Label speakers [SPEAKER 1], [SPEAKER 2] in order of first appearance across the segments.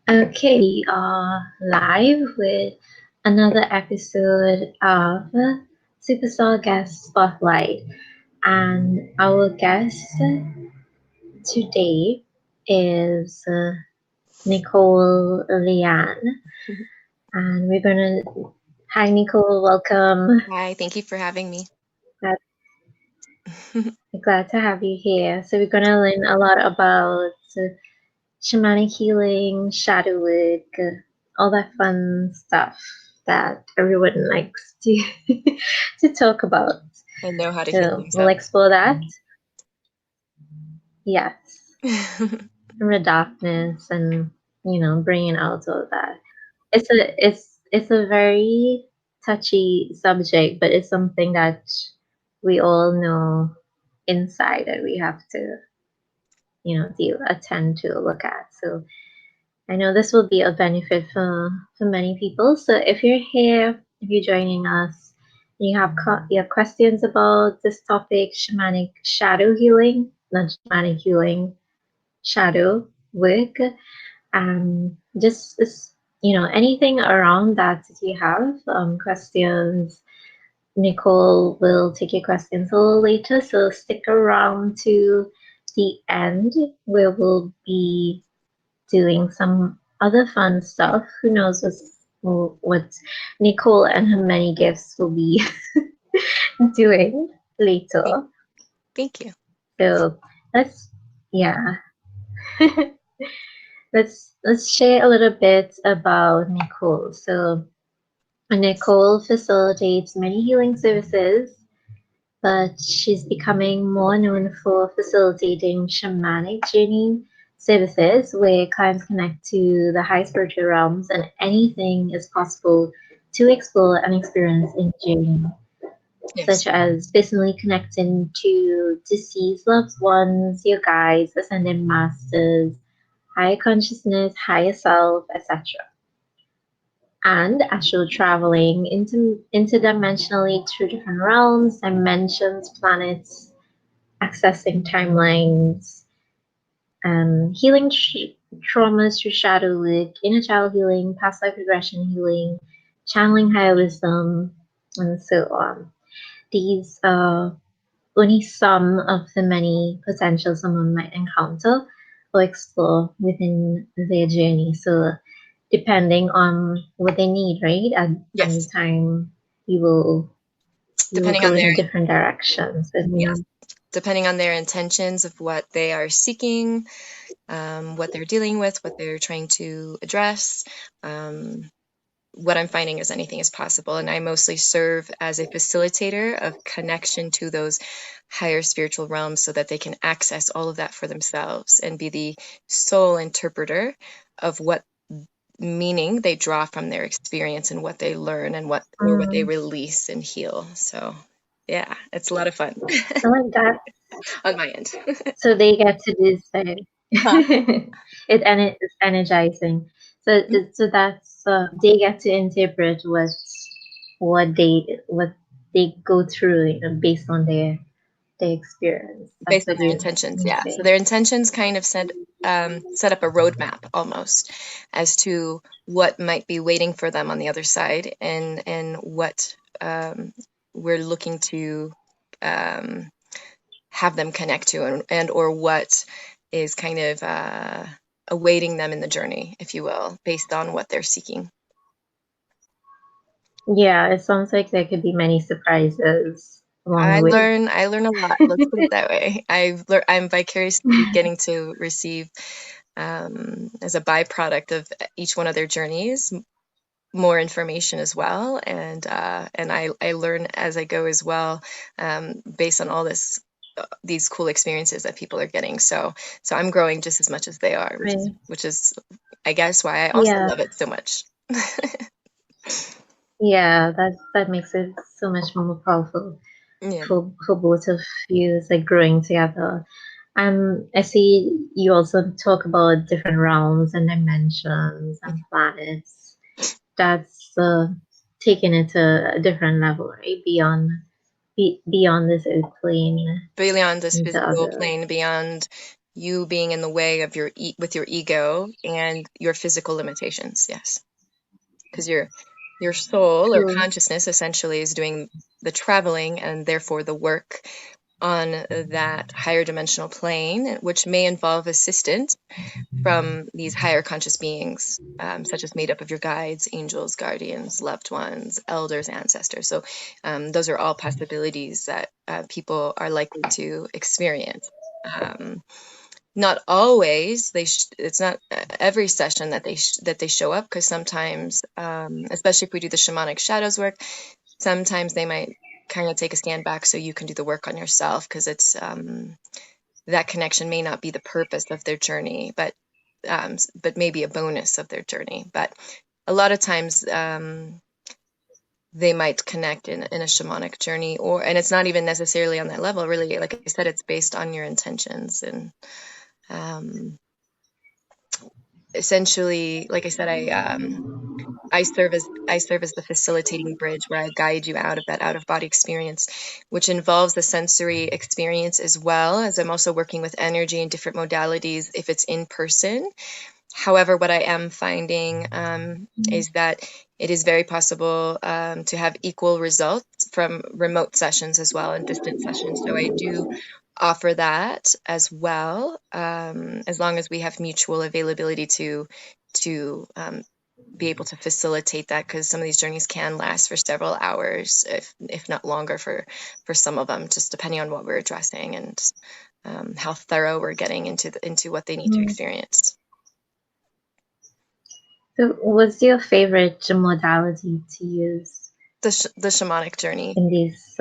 [SPEAKER 1] Okay, we are live with another episode of Superstar Guest Spotlight. And our guest today is Nicolle Leanne. And we're going to, hi Nicolle, welcome.
[SPEAKER 2] Hi, thank you for having me.
[SPEAKER 1] Glad to have you here. So we're going to learn a lot about shamanic healing, shadow work, all that fun stuff that everyone likes to to talk about.
[SPEAKER 2] I know how to
[SPEAKER 1] So
[SPEAKER 2] heal
[SPEAKER 1] we'll
[SPEAKER 2] themselves.
[SPEAKER 1] explore that. Yes, from the darkness, and bringing out all that. It's a very touchy subject, but it's something that we all know inside that we have to attend to, look at. So I know this will be a benefit for many people. So if you're here, if you're joining us, you have questions about this topic, shamanic shadow healing, not shamanic healing, shadow work, just anything around that you have questions. Nicolle will take your questions a little later, so stick around to the end where we'll be doing some other fun stuff. Who knows what Nicolle and her many gifts will be doing later.
[SPEAKER 2] Thank you.
[SPEAKER 1] So let's yeah. let's share a little bit about Nicolle. So Nicolle facilitates many healing services, but she's becoming more known for facilitating shamanic journey services where clients connect to the high spiritual realms and anything is possible to explore and experience in journey,
[SPEAKER 2] Yes.
[SPEAKER 1] such as personally connecting to deceased loved ones, your guides, ascended masters, higher consciousness, higher self, etc. And astral traveling interdimensionally through different realms, dimensions, planets, accessing timelines, healing traumas through shadow work, inner child healing, past life regression healing, channeling higher wisdom, and so on. These are only some of the many potentials someone might encounter or explore within their journey. So, depending on what they need, right? At any time, you will
[SPEAKER 2] Depending
[SPEAKER 1] go
[SPEAKER 2] on
[SPEAKER 1] in different directions.
[SPEAKER 2] depending on their intentions of what they are seeking, what they're dealing with, what they're trying to address. What I'm finding is anything is possible, and I mostly serve as a facilitator of connection to those higher spiritual realms so that they can access all of that for themselves and be the sole interpreter of what meaning they draw from their experience and what they learn and what they release and heal. So yeah, it's a lot of fun.
[SPEAKER 1] I like that.
[SPEAKER 2] On my end.
[SPEAKER 1] So they get to decide. It's energizing. So that's they get to interpret what they go through, based on their experience.
[SPEAKER 2] Based on their intentions, yeah. So their intentions kind of set up a roadmap almost as to what might be waiting for them on the other side, and what we're looking to have them connect to, and or what is kind of awaiting them in the journey, if you will, based on what they're seeking.
[SPEAKER 1] Yeah, it sounds like there could be many surprises along
[SPEAKER 2] I
[SPEAKER 1] the way.
[SPEAKER 2] learn a lot. Let's put it that way. I'm vicariously getting to receive, as a byproduct of each one of their journeys, more information as well, and I learn as I go as well, based on all these cool experiences that people are getting. So I'm growing just as much as they are, which is I guess why I also love it so much.
[SPEAKER 1] Yeah, that makes it so much more powerful for both of you. It's like growing together. I see you also talk about different realms and dimensions and planets. That's taking it to a different level, right? Beyond this earth plane.
[SPEAKER 2] Beyond this physical plane, beyond you being in the way of with your ego and your physical limitations. Yes, because your soul or
[SPEAKER 1] True.
[SPEAKER 2] consciousness essentially is doing the traveling and therefore the work on that higher dimensional plane, which may involve assistance from these higher conscious beings, such as made up of your guides, angels, guardians, loved ones, elders, ancestors. So those are all possibilities that people are likely to experience. Not always. It's not every session that they show up, because sometimes, especially if we do the shamanic shadows work, sometimes they might kind of take a stand back so you can do the work on yourself, because it's that connection may not be the purpose of their journey, but maybe a bonus of their journey. But a lot of times they might connect in a shamanic journey, and it's not even necessarily on that level. Really, like I said, it's based on your intentions. And essentially, like I said, I serve as the facilitating bridge, where I guide you out of that out of body experience, which involves the sensory experience, as well as I'm also working with energy in different modalities if it's in person. However, what I am finding is that it is very possible to have equal results from remote sessions as well, and distant sessions. So I do offer that as well, as long as we have mutual availability to be able to facilitate that, because some of these journeys can last for several hours, if not longer, for some of them, just depending on what we're addressing and how thorough we're getting into what they need to experience.
[SPEAKER 1] So, what's your favorite modality to use
[SPEAKER 2] The shamanic journey.
[SPEAKER 1] in these?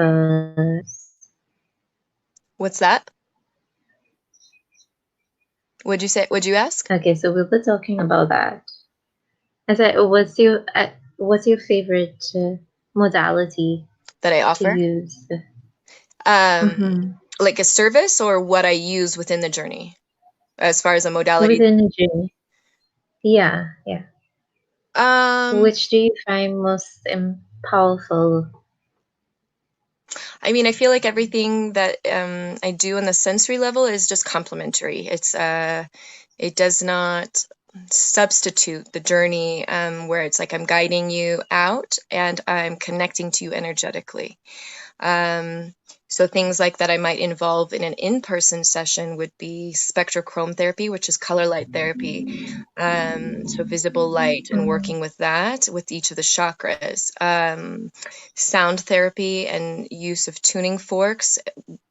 [SPEAKER 2] What's that? Would you say? Would you ask?
[SPEAKER 1] Okay, so we were talking about that. I said, what's your favorite modality
[SPEAKER 2] That I
[SPEAKER 1] to
[SPEAKER 2] offer?
[SPEAKER 1] use?
[SPEAKER 2] Like a service, or what I use within the journey, as far as a modality?
[SPEAKER 1] Within the journey. Yeah, yeah. Which do you find most powerful?
[SPEAKER 2] I mean, I feel like everything that I do on the sensory level is just complementary. It does not substitute the journey, where it's like I'm guiding you out and I'm connecting to you energetically. So things like that I might involve in an in-person session would be spectrochrome therapy, which is color light therapy. So visible light and working with that with each of the chakras. Sound therapy and use of tuning forks.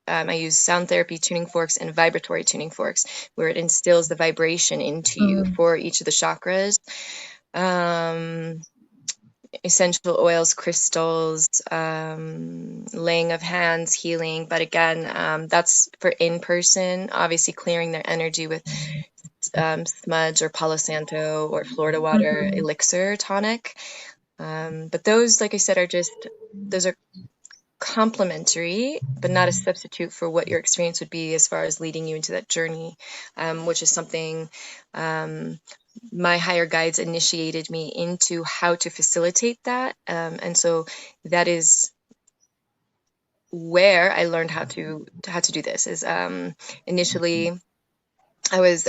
[SPEAKER 2] I use sound therapy tuning forks and vibratory tuning forks, where it instills the vibration into you for each of the chakras. Essential oils, crystals, laying of hands, healing. But again, that's for in person, obviously clearing their energy with smudge or Palo Santo or Florida water elixir tonic. But those, like I said, those are complementary, but not a substitute for what your experience would be as far as leading you into that journey, which is something my higher guides initiated me into, how to facilitate that. And so that is where I learned how to do this. Is initially I was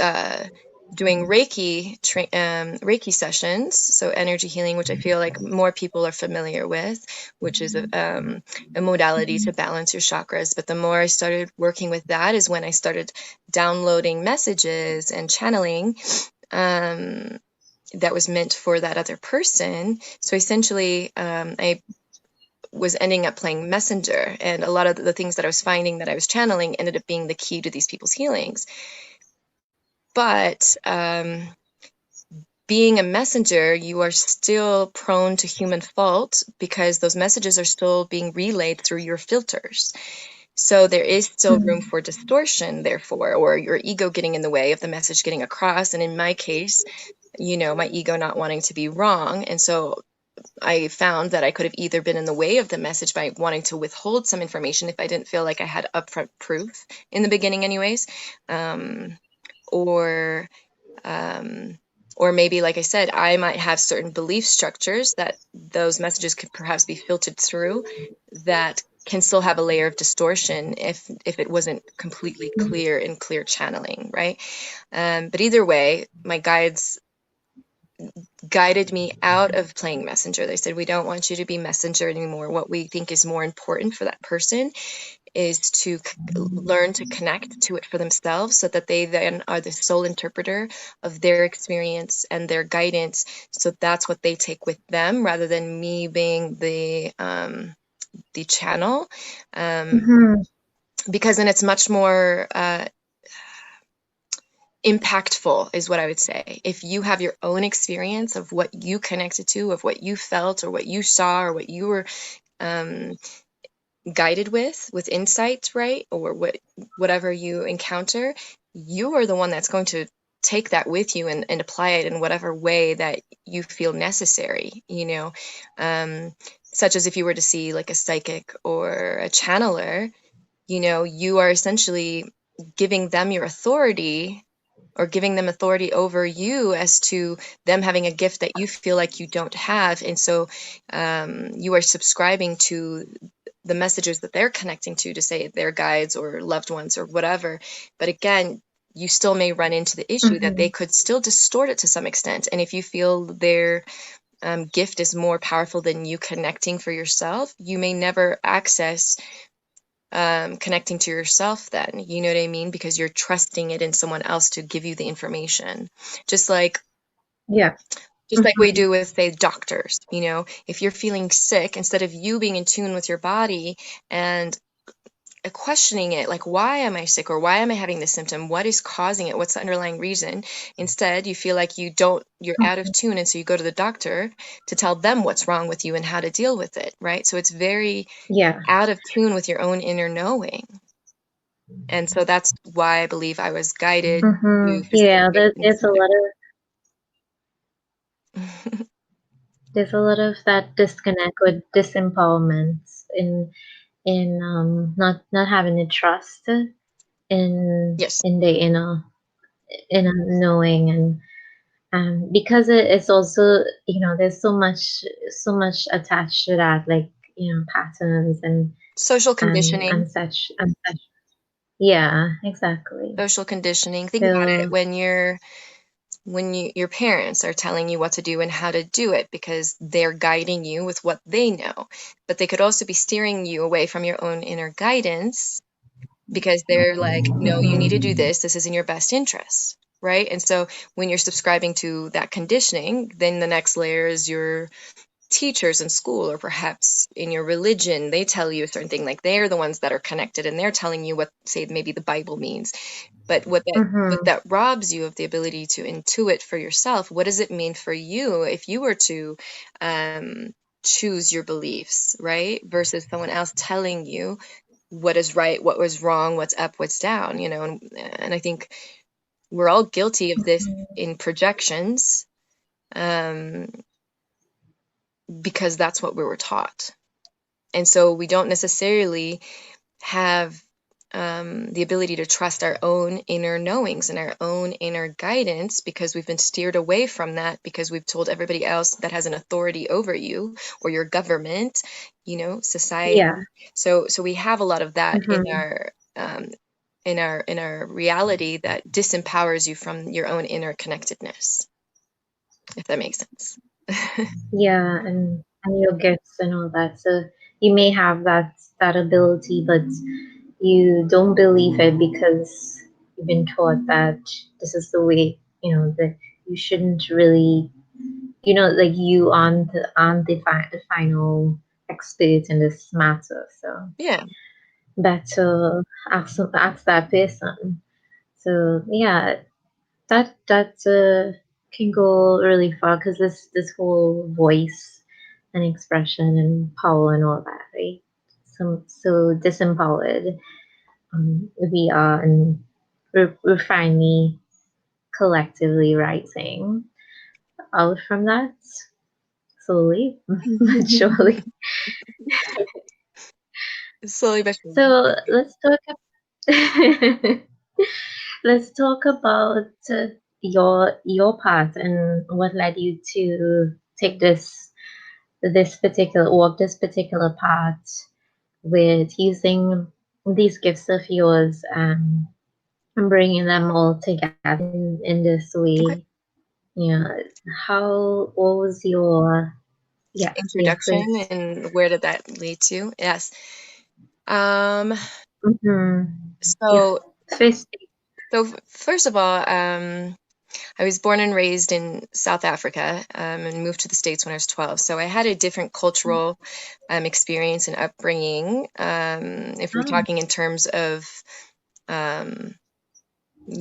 [SPEAKER 2] doing Reiki sessions, so energy healing, which I feel like more people are familiar with, which is a modality to balance your chakras. But the more I started working with that is when I started downloading messages and channeling that was meant for that other person. So essentially, I was ending up playing messenger, and a lot of the things that I was finding that I was channeling ended up being the key to these people's healings. But being a messenger, you are still prone to human fault, because those messages are still being relayed through your filters. So there is still room for distortion, therefore, or your ego getting in the way of the message getting across. And in my case, my ego not wanting to be wrong. And so I found that I could have either been in the way of the message by wanting to withhold some information if I didn't feel like I had upfront proof in the beginning anyways, or maybe, like I said, I might have certain belief structures that those messages could perhaps be filtered through that can still have a layer of distortion if it wasn't completely clear in clear channeling, right? But either way, my guides guided me out of playing messenger. They said, we don't want you to be messenger anymore. What we think is more important for that person is to learn to connect to it for themselves, so that they then are the sole interpreter of their experience and their guidance. So that's what they take with them, rather than me being the channel, because then it's much more impactful, is what I would say. If you have your own experience of what you connected to, of what you felt or what you saw or what you were guided with insight, right? Or whatever you encounter, you are the one that's going to take that with you and apply it in whatever way that you feel necessary, such as if you were to see like a psychic or a channeler, you are essentially giving them your authority, or giving them authority over you, as to them having a gift that you feel like you don't have. And so you are subscribing to the messages that they're connecting to say their guides or loved ones or whatever. But again, you still may run into the issue that they could still distort it to some extent. And if you feel their gift is more powerful than you connecting for yourself, you may never access connecting to yourself then, you know what I mean? Because you're trusting it in someone else to give you the information. Just like we do with, say, doctors, if you're feeling sick, instead of you being in tune with your body and questioning it, like, why am I sick, or why am I having this symptom? What is causing it? What's the underlying reason? Instead, you feel like you're out of tune. And so you go to the doctor to tell them what's wrong with you and how to deal with it. Right. So it's very out of tune with your own inner knowing. And so that's why I believe I was guided to
[SPEAKER 1] there's a lot of that disconnect with disempowerment in not having the trust in
[SPEAKER 2] yes,
[SPEAKER 1] in the inner knowing, and because it's also, there's so much attached to that, like, patterns
[SPEAKER 2] social conditioning.
[SPEAKER 1] and such. Yeah, exactly.
[SPEAKER 2] Social conditioning. Think about it, when your parents are telling you what to do and how to do it, because they're guiding you with what they know. But they could also be steering you away from your own inner guidance, because they're like, no, you need to do this. This is in your best interest. Right. And so when you're subscribing to that conditioning, then the next layer is your teachers in school, or perhaps in your religion. They tell you a certain thing, like they're the ones that are connected and they're telling you what, say, maybe the Bible means. But what that robs you of the ability to intuit for yourself. What does it mean for you if you were to choose your beliefs, right? Versus someone else telling you what is right, what was wrong, what's up, what's down, and I think we're all guilty of this in projections, because that's what we were taught. And so we don't necessarily have the ability to trust our own inner knowings and our own inner guidance, because we've been steered away from that, because we've told everybody else that has an authority over you, or your government, society. So we have a lot of that in our reality that disempowers you from your own inner connectedness, if that makes sense.
[SPEAKER 1] And your gifts and all that. So you may have that ability, but you don't believe it because you've been taught that this is the way, that you shouldn't really, like, you aren't the final expert in this matter. So
[SPEAKER 2] Yeah.
[SPEAKER 1] better ask that person. So yeah, that can go really far, because this whole voice and expression and power and all that, right? So disempowered we are, and we're finally collectively rising out from that, slowly but surely.
[SPEAKER 2] Slowly but surely.
[SPEAKER 1] So let's talk about your path and what led you to take this particular path with using these gifts of yours and bringing them all together in this
[SPEAKER 2] Okay.
[SPEAKER 1] way. Yeah. What was your, yeah, your
[SPEAKER 2] Introduction
[SPEAKER 1] first?
[SPEAKER 2] and where did that lead to? Yes. Um,
[SPEAKER 1] Yeah,
[SPEAKER 2] so,
[SPEAKER 1] first.
[SPEAKER 2] first of all, I was born and raised in South Africa, and moved to the States when I was 12. So I had a different cultural experience and upbringing. If we're
[SPEAKER 1] Oh,
[SPEAKER 2] talking in terms of, um, the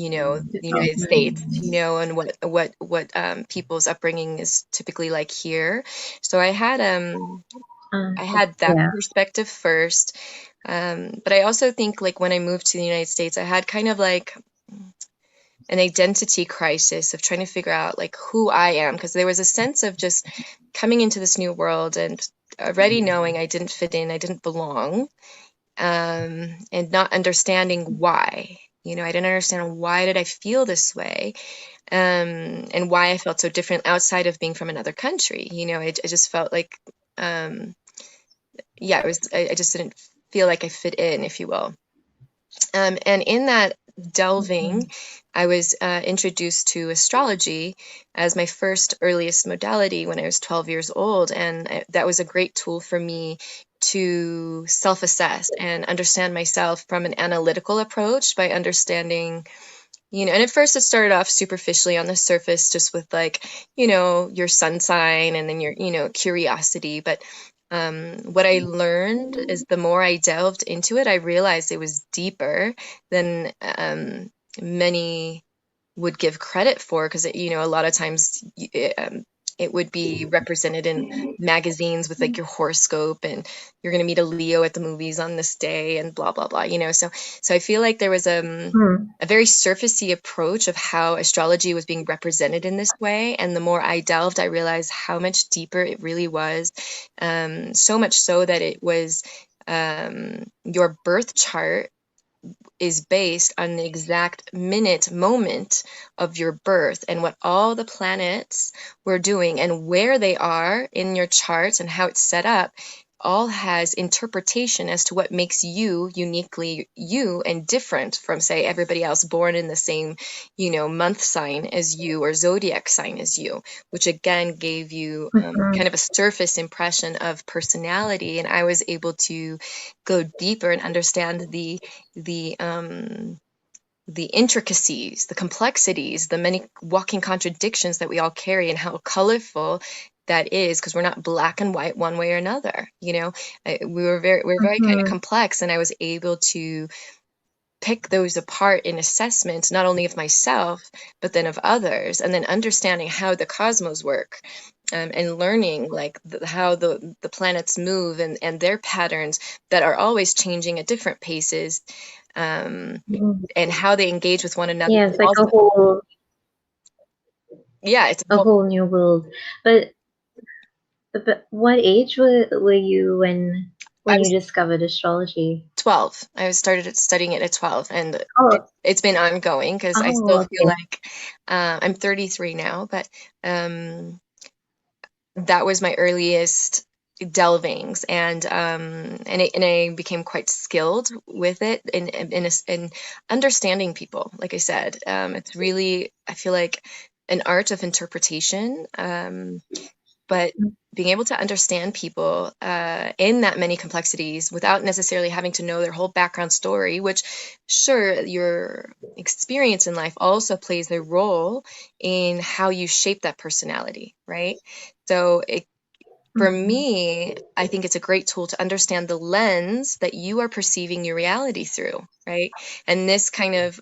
[SPEAKER 2] United States,
[SPEAKER 1] development.
[SPEAKER 2] and what people's upbringing is typically like here. So I had that
[SPEAKER 1] Yeah.
[SPEAKER 2] perspective first. But I also think like when I moved to the United States, I had kind of like an identity crisis of trying to figure out like who I am, because there was a sense of just coming into this new world and already knowing I didn't fit in, I didn't belong, and not understanding why. I didn't understand why did I feel this way, and why I felt so different outside of being from another country. I just felt like, yeah, I just didn't feel like I fit in, if you will. And in that delving, I was introduced to astrology as my first earliest modality when I was 12 years old. And that was a great tool for me to self-assess and understand myself from an analytical approach by understanding, and at first it started off superficially on the surface, just with like, your sun sign and then your, curiosity. But what I learned is the more I delved into it, I realized it was deeper than many would give credit for, because a lot of times it would be represented in magazines with like your horoscope and you're going to meet a Leo at the movies on this day and blah blah blah. So I feel like there was a very surfacey approach of how astrology was being represented in this way, and the more I delved, I realized how much deeper it really was. So much so that it was, your birth chart is based on the exact moment of your birth and what all the planets were doing and where they are in your charts and how it's set up, all has interpretation as to what makes you uniquely you and different from, say, everybody else born in the same, month sign as you or zodiac sign as you, which again gave you kind of a surface impression of personality. And I was able to go deeper and understand the intricacies, the complexities, the many walking contradictions that we all carry, and how colorful that is, because we're not black and white one way or another. We're very kind of complex, and I was able to pick those apart in assessment, not only of myself, but then of others, and then understanding how the cosmos work, and learning like how the planets move and their patterns that are always changing at different paces, and how they engage with one another.
[SPEAKER 1] Yeah,
[SPEAKER 2] But
[SPEAKER 1] it's like
[SPEAKER 2] also, yeah, it's
[SPEAKER 1] a whole new world. But what age were you
[SPEAKER 2] I
[SPEAKER 1] when you
[SPEAKER 2] was
[SPEAKER 1] discovered astrology?
[SPEAKER 2] 12. I started studying it at 12, and
[SPEAKER 1] Oh,
[SPEAKER 2] it's been ongoing because I still feel
[SPEAKER 1] okay.
[SPEAKER 2] like, I'm 33 now, but that was my earliest delvings, and I became quite skilled with it in understanding people. Like I said, it's really, I feel like, an art of interpretation, but being able to understand people in that many complexities without necessarily having to know their whole background story, which, sure, your experience in life also plays a role in how you shape that personality, right? So for me, I think it's a great tool to understand the lens that you are perceiving your reality through, right? And this kind of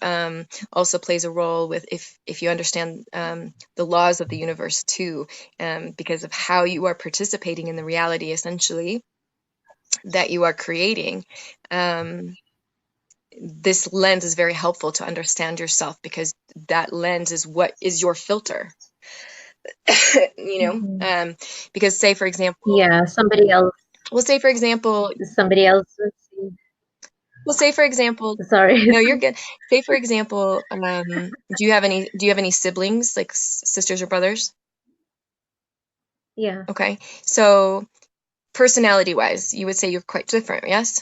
[SPEAKER 2] also plays a role with, if you understand the laws of the universe too, because of how you are participating in the reality, essentially, that you are creating. This lens is very helpful to understand yourself, because that lens is what is your filter. you know,
[SPEAKER 1] Mhm.
[SPEAKER 2] um, because say for example,
[SPEAKER 1] Yeah,
[SPEAKER 2] well, say for example,
[SPEAKER 1] somebody else was,
[SPEAKER 2] Well, say for example,
[SPEAKER 1] sorry.
[SPEAKER 2] no, you're good. Say for example, do you have any siblings, like sisters or brothers?
[SPEAKER 1] Yeah.
[SPEAKER 2] Okay. So personality wise, you would say you're quite different, yes?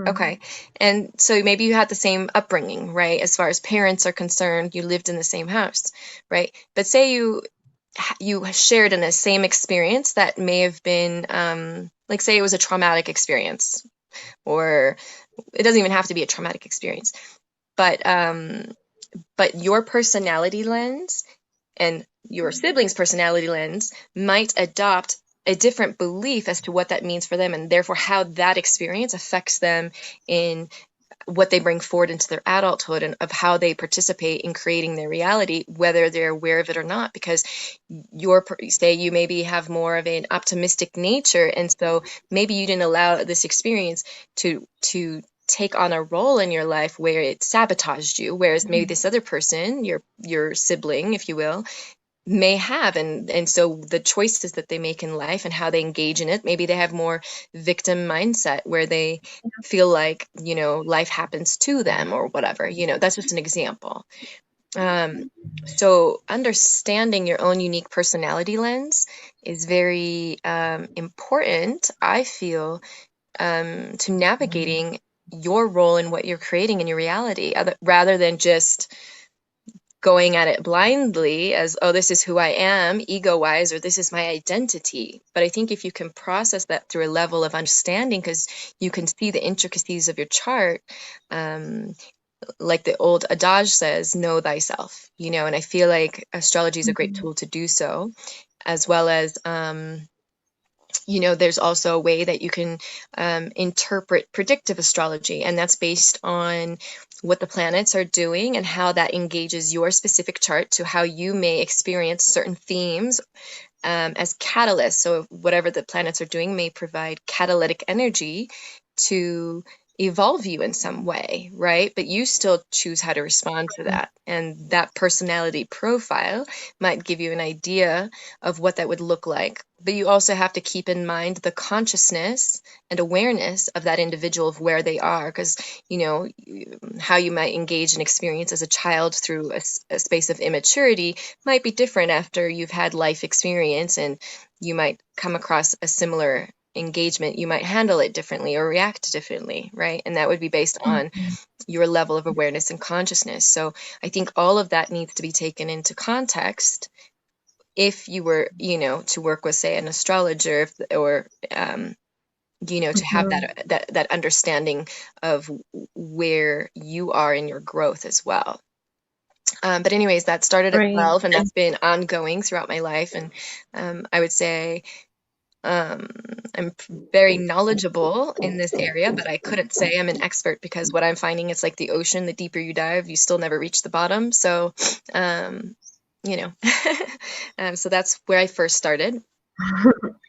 [SPEAKER 2] Okay. And so maybe you had the same upbringing, right? As far as parents are concerned, you lived in the same house, right? But say you shared in the same experience that may have been, like say it was a traumatic experience, or it doesn't even have to be a traumatic experience, but your personality lens and your siblings' personality lens might adopt a different belief as to what that means for them, and therefore how that experience affects them in what they bring forward into their adulthood, and of how they participate in creating their reality, whether they're aware of it or not. Because say you maybe have more of an optimistic nature, and so maybe you didn't allow this experience to take on a role in your life where it sabotaged you, whereas maybe this other person, your sibling, if you will, may have. And so the choices that they make in life and how they engage in it, maybe they have more victim mindset where they feel like, life happens to them or whatever. That's just an example. So understanding your own unique personality lens is very important, I feel, to navigating your role in what you're creating in your reality, rather than just going at it blindly as, oh, this is who I am ego-wise, or this is my identity. But I think if you can process that through a level of understanding, because you can see the intricacies of your chart, like the old adage says, know thyself, and I feel like astrology is a great tool to do so, as well as there's also a way that you can interpret predictive astrology, and that's based on what the planets are doing and how that engages your specific chart to how you may experience certain themes as catalysts. So whatever the planets are doing may provide catalytic energy to evolve you in some way, right? But you still choose how to respond to that. And that personality profile might give you an idea of what that would look like. But you also have to keep in mind the consciousness and awareness of that individual, of where they are, because, how you might engage an experience as a child through a space of immaturity might be different after you've had life experience, and you might come across a similar engagement. You might handle it differently or react differently, right? And that would be based on your level of awareness and consciousness. So I think all of that needs to be taken into context if you were, to work with, say, an astrologer, or to have that understanding of where you are in your growth as well. But anyways, that started at 12, and that's been ongoing throughout my life. And I would say I'm very knowledgeable in this area, but I couldn't say I'm an expert, because what I'm finding is like the ocean: the deeper you dive, you still never reach the bottom. So, so that's where I first started.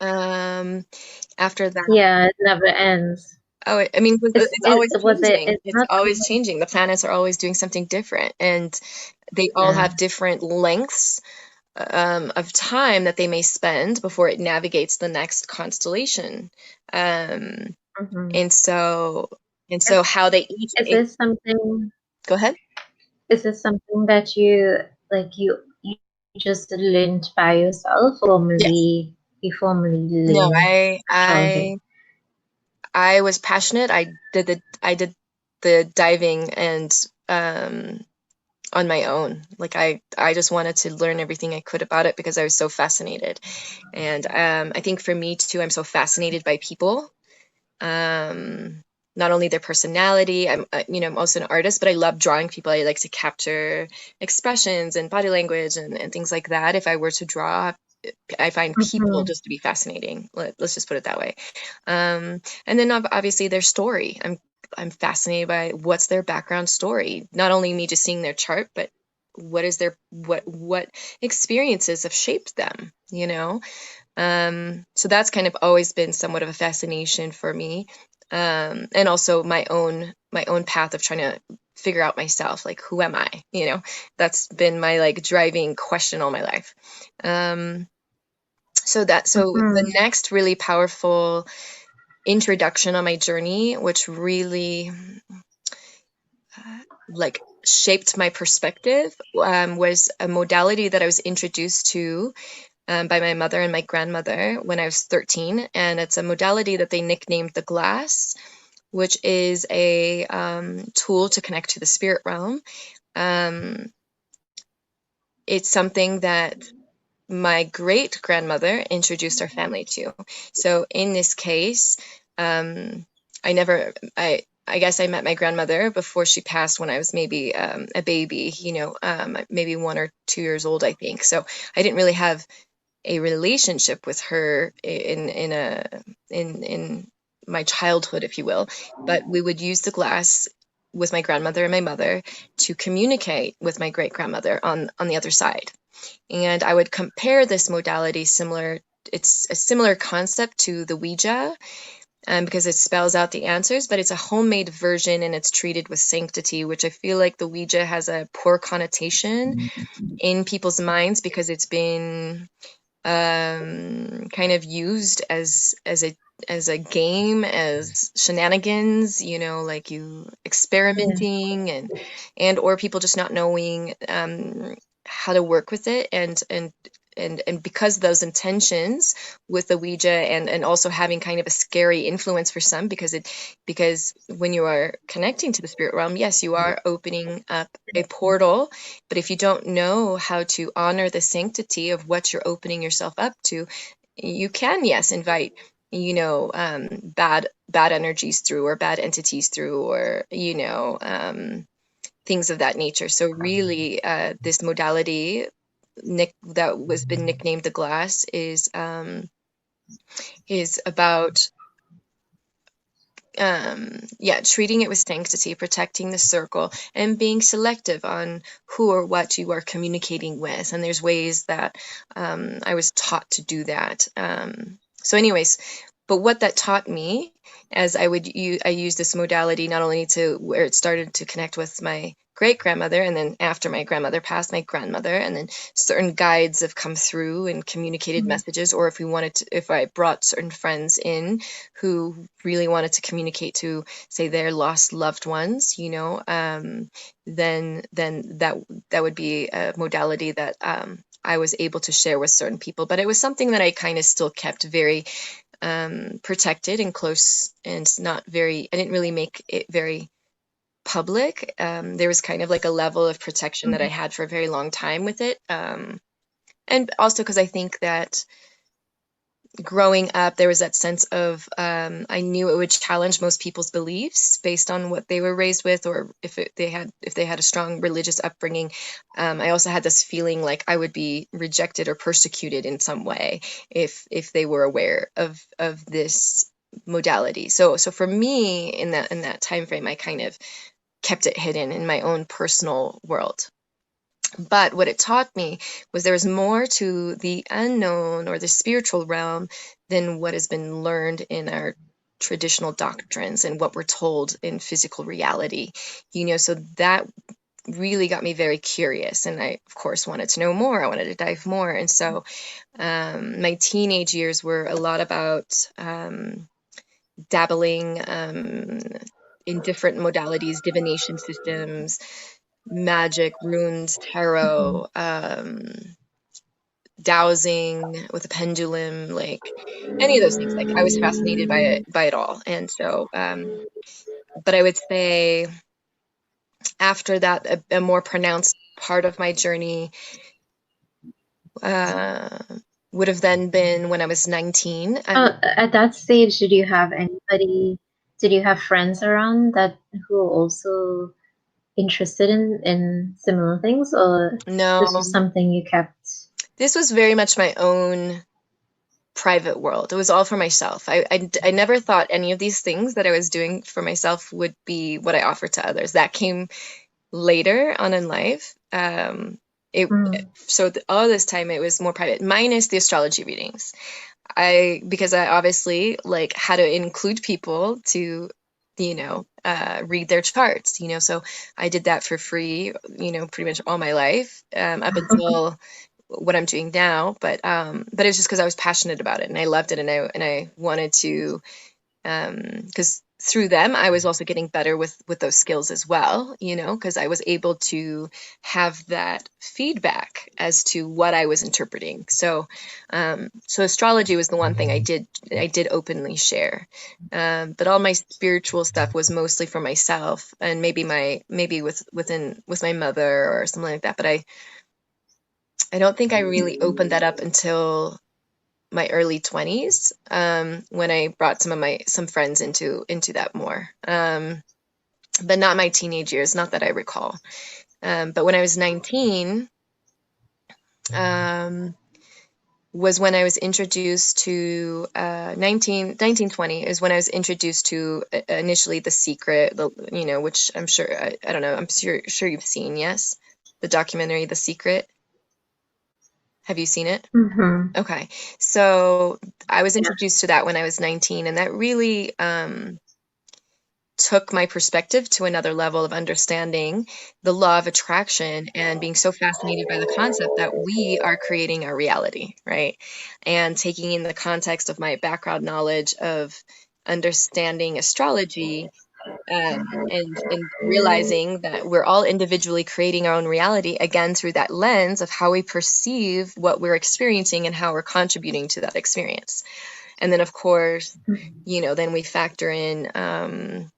[SPEAKER 2] After that,
[SPEAKER 1] yeah, it never ends.
[SPEAKER 2] I mean, it's always changing. It's always changing. The planets are always doing something different, and they all have different lengths of time that they may spend before it navigates the next constellation. And so how they each.
[SPEAKER 1] Is this something?
[SPEAKER 2] Go ahead.
[SPEAKER 1] Is this something that you just learned by yourself, or
[SPEAKER 2] Yes.
[SPEAKER 1] maybe you formally
[SPEAKER 2] No,
[SPEAKER 1] learned?
[SPEAKER 2] I was passionate. I did the diving and on my own. Like I just wanted to learn everything I could about it, because I was so fascinated. And I think for me too, I'm so fascinated by people. Not only their personality, I'm also an artist, but I love drawing people. I like to capture expressions and body language and things like that. If I were to draw, I find people just to be fascinating. Let's just put it that way. And then obviously their story. I'm fascinated by what's their background story. Not only me just seeing their chart, but what is their what experiences have shaped them, so that's kind of always been somewhat of a fascination for me. And also my own path of trying to figure out myself, like, who am I? That's been my like driving question all my life. So the next really powerful introduction on my journey, which really like shaped my perspective, was a modality that I was introduced to by my mother and my grandmother when I was 13. And it's a modality that they nicknamed the glass, which is a tool to connect to the spirit realm. It's something that my great grandmother introduced our family to. So in this case, I never, I guess I met my grandmother before she passed when I was maybe a baby, maybe 1 or 2 years old, I think. So I didn't really have a relationship with her in my childhood, if you will. But we would use the glass with my grandmother and my mother to communicate with my great grandmother on the other side. And I would compare this modality it's a similar concept to the Ouija, because it spells out the answers, but it's a homemade version and it's treated with sanctity, which I feel like the Ouija has a poor connotation in people's minds because it's been kind of used as a game, as shenanigans, like you experimenting and or people just not knowing how to work with it, and because those intentions with the Ouija, and also having kind of a scary influence for some, because when you are connecting to the spirit realm, yes, you are opening up a portal, but if you don't know how to honor the sanctity of what you're opening yourself up to, you can, yes, invite bad energies through, or bad entities through, or things of that nature. So really, this modality that was been nicknamed the glass is about treating it with sanctity, protecting the circle, and being selective on who or what you are communicating with. And there's ways that I was taught to do that. So anyways, but what that taught me, as I use this modality not only to where it started to connect with my great grandmother, and then after my grandmother passed, my grandmother, and then certain guides have come through and communicated messages, or if I brought certain friends in who really wanted to communicate to, say, their lost loved ones, then that would be a modality that I was able to share with certain people. But it was something that I kind of still kept very protected and close, and I didn't really make it very public. There was kind of like a level of protection that I had for a very long time with it. And also because I think that growing up, there was that sense of I knew it would challenge most people's beliefs based on what they were raised with, or if they had a strong religious upbringing. I also had this feeling like I would be rejected or persecuted in some way if they were aware of this modality. So for me, in that time frame, I kind of kept it hidden in my own personal world. But what it taught me was there was more to the unknown or the spiritual realm than what has been learned in our traditional doctrines and what we're told in physical reality. So that really got me very curious, and I, of course, wanted to know more. I wanted to dive more. And so my teenage years were a lot about dabbling in different modalities, divination systems, magic, runes, tarot, dowsing with a pendulum, like any of those things. Like, I was fascinated by it all. And so, but I would say after that, a more pronounced part of my journey would have then been when I was 19.
[SPEAKER 1] At that stage, did you have anybody? Did you have friends around that who were also interested in similar things, or this was
[SPEAKER 2] No,
[SPEAKER 1] something you kept?
[SPEAKER 2] this was very much my own private world. It was all for myself. I never thought any of these things that I was doing for myself would be what I offered to others. That came later on in life. All this time it was more private, minus the astrology readings. Because I obviously like had to include people to, read their charts, so I did that for free, pretty much all my life, up until what I'm doing now. But it's just because I was passionate about it and I loved it, and I wanted to, because through them, I was also getting better with those skills as well, you know, because I was able to have that feedback as to what I was interpreting. So, so astrology was the one thing I did openly share. But all my spiritual stuff was mostly for myself, and maybe with my mother or something like that. But I don't think I really opened that up until my early 20s, when I brought some friends into that more, but not my teenage years, not that I recall. But when I was 19, was when I was introduced to 1920 is when I was introduced to initially The Secret, you know, which I'm sure I don't know, I'm sure you've seen. Yes, the documentary The Secret. Have you seen it?
[SPEAKER 1] Mm-hmm.
[SPEAKER 2] Okay. So I was
[SPEAKER 1] Yeah.
[SPEAKER 2] introduced to that when I was 19, and that really took my perspective to another level of understanding the law of attraction and being so fascinated by the concept that we are creating our reality, right? And taking in the context of my background knowledge of understanding astrology, and realizing that we're all individually creating our own reality, again through that lens of how we perceive what we're experiencing and how we're contributing to that experience. And then of course, you know, then we factor in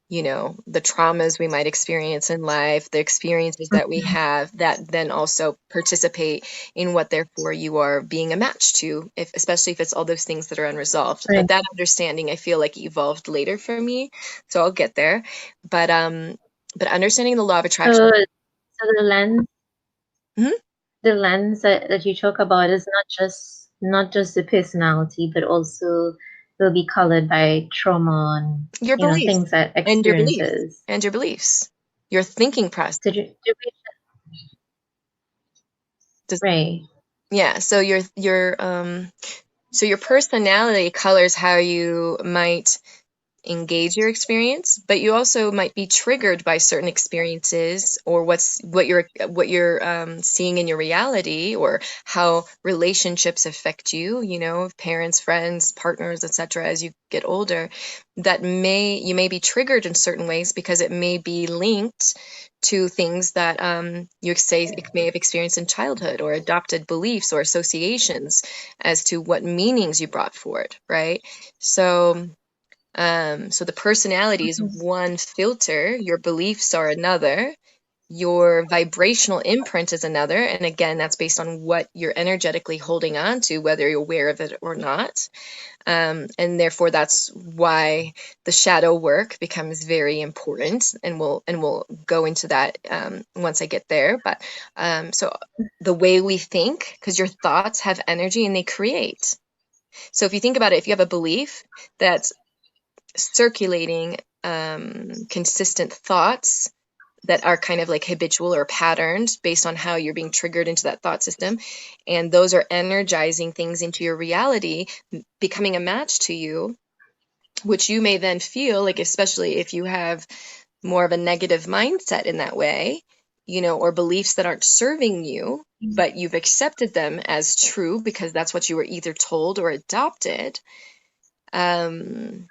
[SPEAKER 2] you know, the traumas we might experience in life, the experiences that we have that then also participate in what therefore you are being a match to, especially if it's all those things that are unresolved.
[SPEAKER 1] Right.
[SPEAKER 2] But that understanding, I feel like, evolved later for me, so I'll get there. But understanding the law of attraction.
[SPEAKER 1] So
[SPEAKER 2] Mhm.
[SPEAKER 1] the lens that you talk about is not just the personality, but also will be colored by trauma and
[SPEAKER 2] Your beliefs
[SPEAKER 1] things that
[SPEAKER 2] and your beliefs
[SPEAKER 1] experiences.
[SPEAKER 2] and your beliefs, your thinking process.
[SPEAKER 1] Did we,
[SPEAKER 2] Does,
[SPEAKER 1] right.
[SPEAKER 2] yeah, so your personality colors how you might engage your experience, but you also might be triggered by certain experiences or what you're seeing in your reality, or how relationships affect you, you know, parents, friends, partners, etc. As you get older, that you may be triggered in certain ways because it may be linked to things that you say it may have experienced in childhood, or adopted beliefs or associations as to what meanings you brought forward, right? So so the personality is
[SPEAKER 1] Mhm.
[SPEAKER 2] one filter, your beliefs are another, your vibrational imprint is another. And again, that's based on what you're energetically holding on to, whether you're aware of it or not. And therefore, that's why the shadow work becomes very important. And we'll go into that once I get there. But so the way we think, because your thoughts have energy and they create. So if you think about it, if you have a belief that's circulating consistent thoughts that are kind of like habitual or patterned based on how you're being triggered into that thought system, and those are energizing things into your reality, becoming a match to you, which you may then feel like, especially if you have more of a negative mindset in that way, you know, or beliefs that aren't serving you, but you've accepted them as true because that's what you were either told or adopted, um,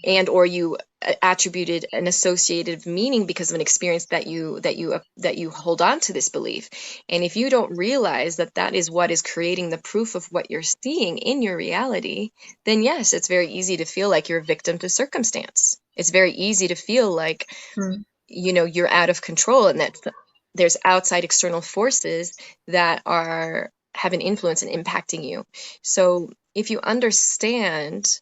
[SPEAKER 2] and or you attributed an associated meaning because of an experience that you hold on to this belief. And if you don't realize that that is what is creating the proof of what you're seeing in your reality, then yes, it's very easy to feel like you're a victim to circumstance. It's very easy to feel like,
[SPEAKER 1] Mm.
[SPEAKER 2] you know, you're out of control, and that there's outside external forces that are have an influence in impacting you. So if you understand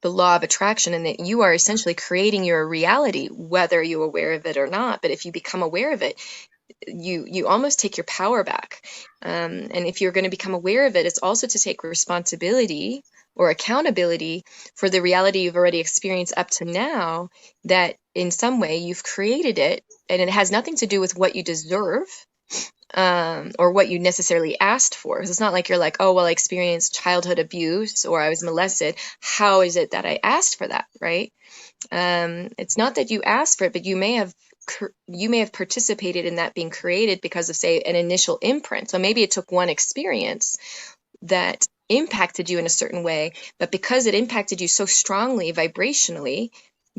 [SPEAKER 2] the law of attraction, and that you are essentially creating your reality, whether you're aware of it or not. But if you become aware of it, you almost take your power back. And if you're going to become aware of it, it's also to take responsibility or accountability for the reality you've already experienced up to now, that in some way you've created it, and it has nothing to do with what you deserve, or what you necessarily asked for. 'Cause it's not like you're like, oh, well, I experienced childhood abuse or I was molested. How is it that I asked for that, right? It's not that you asked for it, but you may have participated in that being created because of, say, an initial imprint. So maybe it took one experience that impacted you in a certain way, but because it impacted you so strongly vibrationally,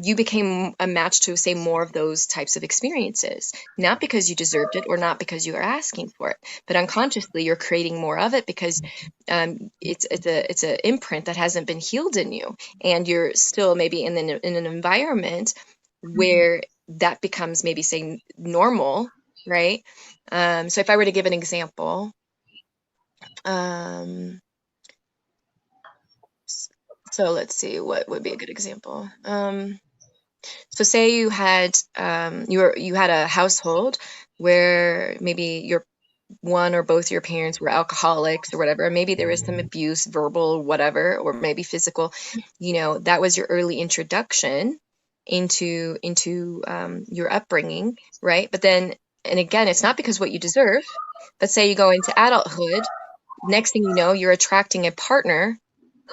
[SPEAKER 2] you became a match to, say, more of those types of experiences, not because you deserved it or not because you are asking for it, but unconsciously you're creating more of it because it's a imprint that hasn't been healed in you, and you're still maybe in an environment where that becomes maybe, say, normal, right? So if I were to give an example, so let's see, what would be a good example? So say you had you had a household where maybe your one or both your parents were alcoholics or whatever, maybe there was some abuse, verbal, whatever, or maybe physical. That was your early introduction into your upbringing, right? But then, and again, it's not because what you deserve, but say you go into adulthood, next thing you know, you're attracting a partner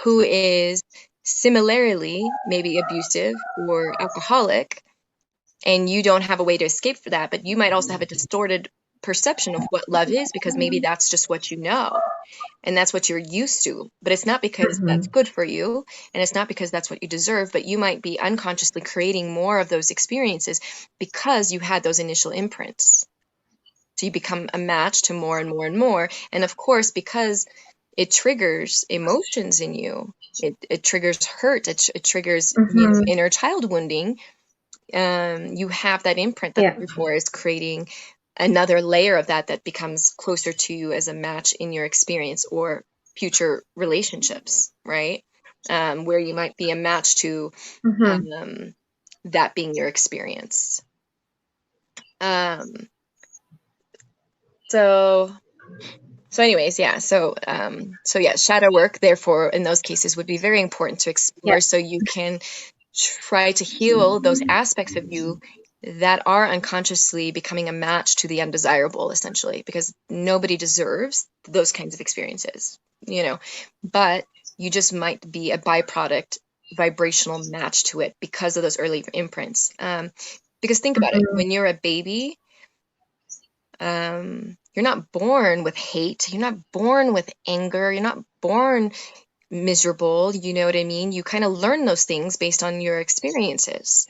[SPEAKER 2] who is similarly maybe abusive or alcoholic, and you don't have a way to escape for that, but you might also have a distorted perception of what love is because maybe that's just what you know and that's what you're used to, but it's not because that's good for you, and it's not because that's what you deserve, but you might be unconsciously creating more of those experiences because you had those initial imprints. So you become a match to more and more and more. And of course, because it triggers emotions in you, it triggers hurt, it triggers inner child wounding. You have that imprint that therefore is creating another layer of that becomes closer to you as a match in your experience or future relationships, right? Where you might be a match to that being your experience. So anyways, yeah. So yeah, shadow work, therefore, in those cases would be very important to explore so you can try to heal those aspects of you that are unconsciously becoming a match to the undesirable, essentially, because nobody deserves those kinds of experiences, but you just might be a byproduct vibrational match to it because of those early imprints. Because think about it, when you're a baby, you're not born with hate, you're not born with anger, you're not born miserable, you know what I mean? You kind of learn those things based on your experiences.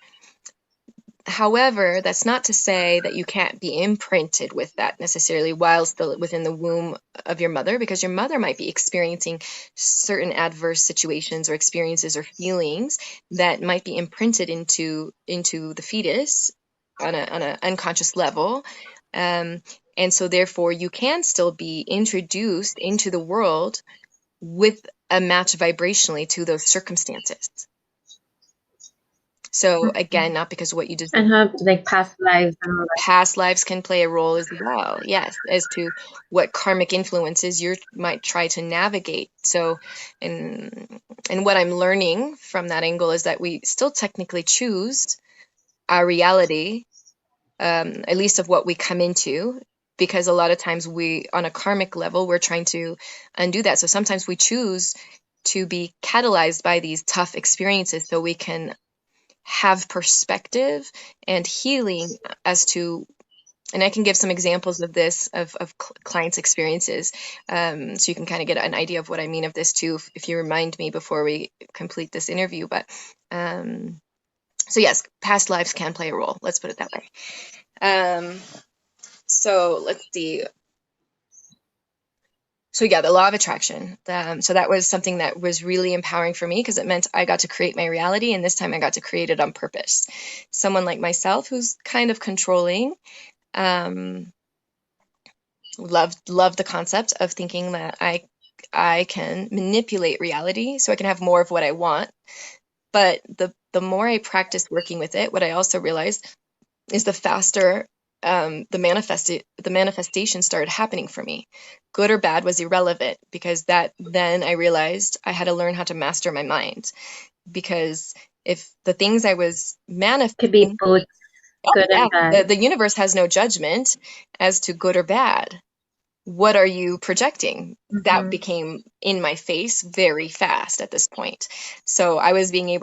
[SPEAKER 2] However, that's not to say that you can't be imprinted with that necessarily while still within the womb of your mother, because your mother might be experiencing certain adverse situations or experiences or feelings that might be imprinted into the fetus on a unconscious level. And so therefore you can still be introduced into the world with a match vibrationally to those circumstances. So again, not because what you deserve.
[SPEAKER 1] And how like past lives and all that.
[SPEAKER 2] Past lives can play a role as well, yes, as to what karmic influences you might try to navigate. So, and what I'm learning from that angle is that we still technically choose our reality, at least of what we come into, because a lot of times we, on a karmic level, we're trying to undo that. So sometimes we choose to be catalyzed by these tough experiences so we can have perspective and healing as to, and I can give some examples of this, of clients' experiences, so you can kind of get an idea of what I mean of this too, if you remind me before we complete this interview. But so yes, past lives can play a role. Let's put it that way. So let's see. So yeah, the law of attraction. So that was something that was really empowering for me because it meant I got to create my reality, and this time I got to create it on purpose. Someone like myself who's kind of controlling, loved the concept of thinking that I can manipulate reality so I can have more of what I want. But the more I practiced working with it, what I also realized is the faster the manifestation started happening for me. Good or bad was irrelevant, because then I realized I had to learn how to master my mind, because if the things I was manifesting
[SPEAKER 1] Could be both good and bad.
[SPEAKER 2] the universe has no judgment as to good or bad. What are you projecting? That became in my face very fast at this point. So I was getting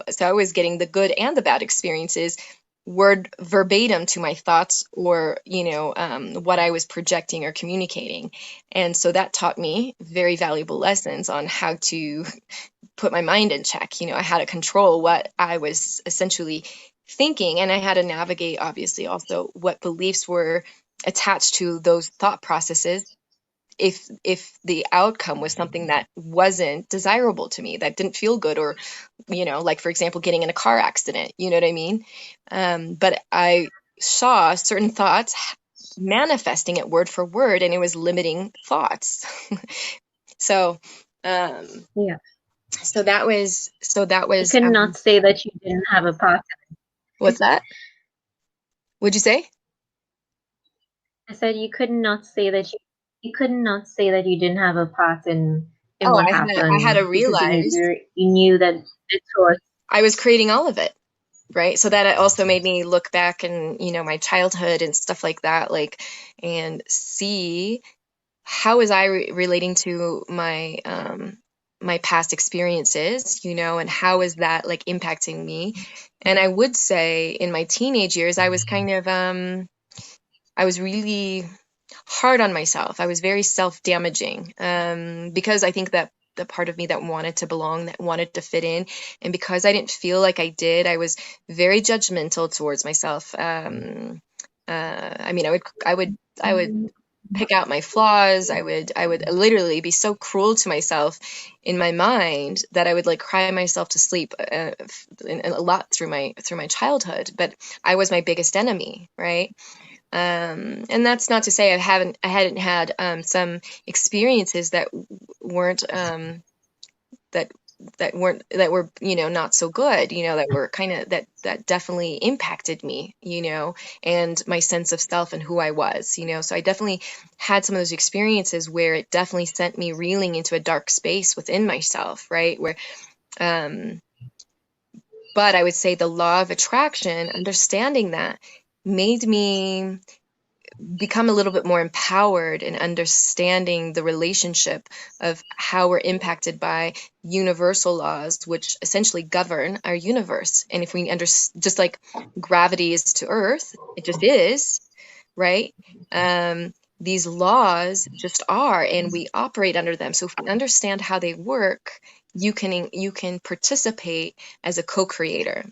[SPEAKER 2] the good and the bad experiences word verbatim to my thoughts or, what I was projecting or communicating. And so that taught me very valuable lessons on how to put my mind in check. I had to control what I was essentially thinking, and I had to navigate, obviously, also what beliefs were attached to those thought processes if the outcome was something that wasn't desirable to me, that didn't feel good, or like, for example, getting in a car accident, you know what I mean? But I saw certain thoughts manifesting it word for word, and it was limiting thoughts. So um
[SPEAKER 1] Yeah. You
[SPEAKER 2] so that was
[SPEAKER 1] cannot say that you didn't have a part.
[SPEAKER 2] what's that? What'd you say?
[SPEAKER 1] I said you could not say that you didn't have a part in
[SPEAKER 2] Oh,
[SPEAKER 1] what
[SPEAKER 2] I had to
[SPEAKER 1] happened because
[SPEAKER 2] realize
[SPEAKER 1] you knew that the source.
[SPEAKER 2] I was creating all of it, right? So that also made me look back and, my childhood and stuff like that, like, and see how was I relating to my past experiences, and how is that like impacting me? And I would say in my teenage years, I was kind of I was really hard on myself. I was very self-damaging, because I think that the part of me that wanted to belong, that wanted to fit in, and because I didn't feel like I did, I was very judgmental towards myself. I mean, I would pick out my flaws. I would literally be so cruel to myself in my mind that I would like cry myself to sleep, a lot through my childhood. But I was my biggest enemy, right? And that's not to say I hadn't had some experiences that weren't that that were not so good, that were kind of that definitely impacted me, and my sense of self and who I was, so I definitely had some of those experiences where it definitely sent me reeling into a dark space within myself, right? Where um but I would say the law of attraction, understanding that, made me become a little bit more empowered in understanding the relationship of how we're impacted by universal laws, which essentially govern our universe. And if we just like gravity is to Earth, it just is, right? These laws just are, and we operate under them. So if we understand how they work, you can participate as a co-creator.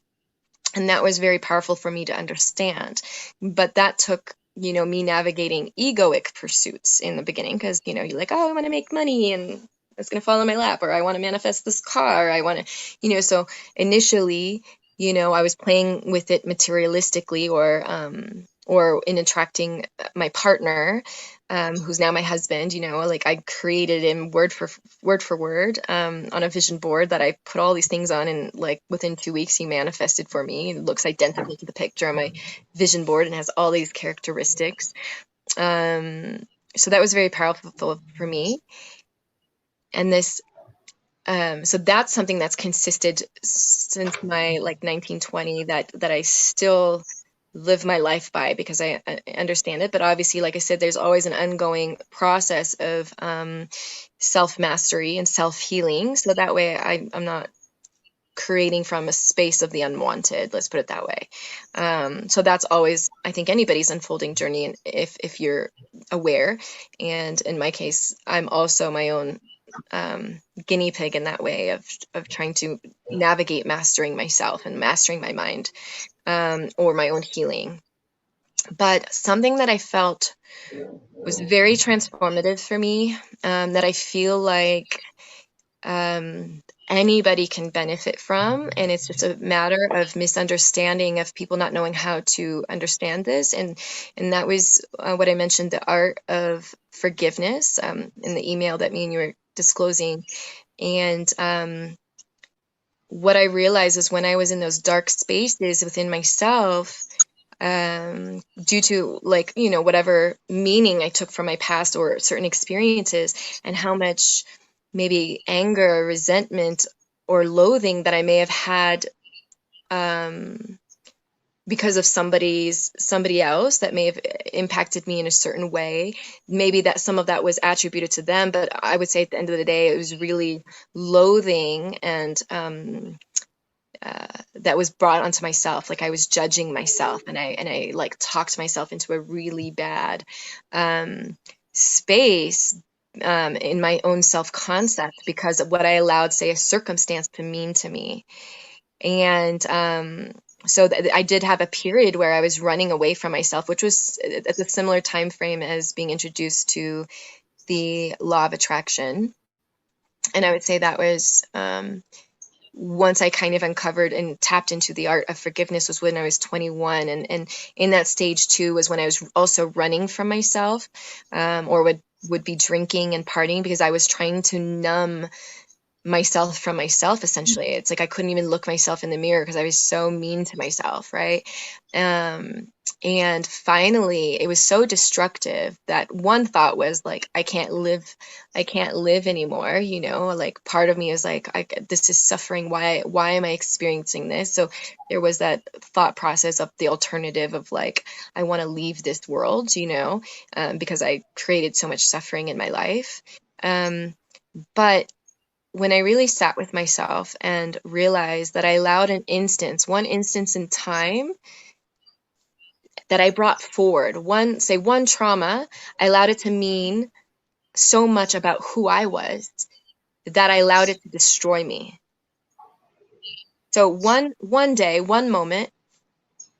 [SPEAKER 2] And that was very powerful for me to understand. But that took, me navigating egoic pursuits in the beginning, because, you're like, oh, I want to make money and it's going to fall in my lap, or I want to manifest this car. I want to, so initially, I was playing with it materialistically, or in attracting my partner, who's now my husband, like I created him word for word, on a vision board that I put all these things on, and like within 2 weeks he manifested for me. It looks identical to the picture on my vision board and has all these characteristics. So that was very powerful for me. And so that's something that's consisted since my like 1920, that I still live my life by, because I understand it. But obviously, like I said, there's always an ongoing process of self-mastery and self-healing. So that way I'm not creating from a space of the unwanted, let's put it that way. So that's always, I think, anybody's unfolding journey, and if you're aware. And in my case, I'm also my own guinea pig in that way of trying to navigate mastering myself and mastering my mind, or my own healing. But something that I felt was very transformative for me, that I feel like anybody can benefit from, and it's just a matter of misunderstanding, of people not knowing how to understand this, and that was what I mentioned, the art of forgiveness, in the email that me and you were disclosing. And what I realized is, when I was in those dark spaces within myself, due to, like, whatever meaning I took from my past or certain experiences, and how much maybe anger, resentment, or loathing that I may have had, because of somebody else that may have impacted me in a certain way. Maybe that some of that was attributed to them, but I would say at the end of the day, it was really loathing and that was brought onto myself. Like I was judging myself, and I like talked myself into a really bad space in my own self-concept because of what I allowed, say, a circumstance to mean to me. And so I did have a period where I was running away from myself, which was at a similar time frame as being introduced to the law of attraction. And I would say that was once I kind of uncovered and tapped into the art of forgiveness was when I was 21. And in that stage too was when I was also running from myself, or would be drinking and partying because I was trying to numb myself from myself. Essentially, it's like I couldn't even look myself in the mirror because I was so mean to myself, right? And finally it was so destructive that one thought was like, I can't live anymore, you know, like part of me is like, this is suffering, why am I experiencing this? So there was that thought process of the alternative of like, I want to leave this world, you know, because I created so much suffering in my life. But when I really sat with myself and realized that I allowed one instance in time that I brought forward, one trauma, I allowed it to mean so much about who I was that I allowed it to destroy me. So one day, one moment,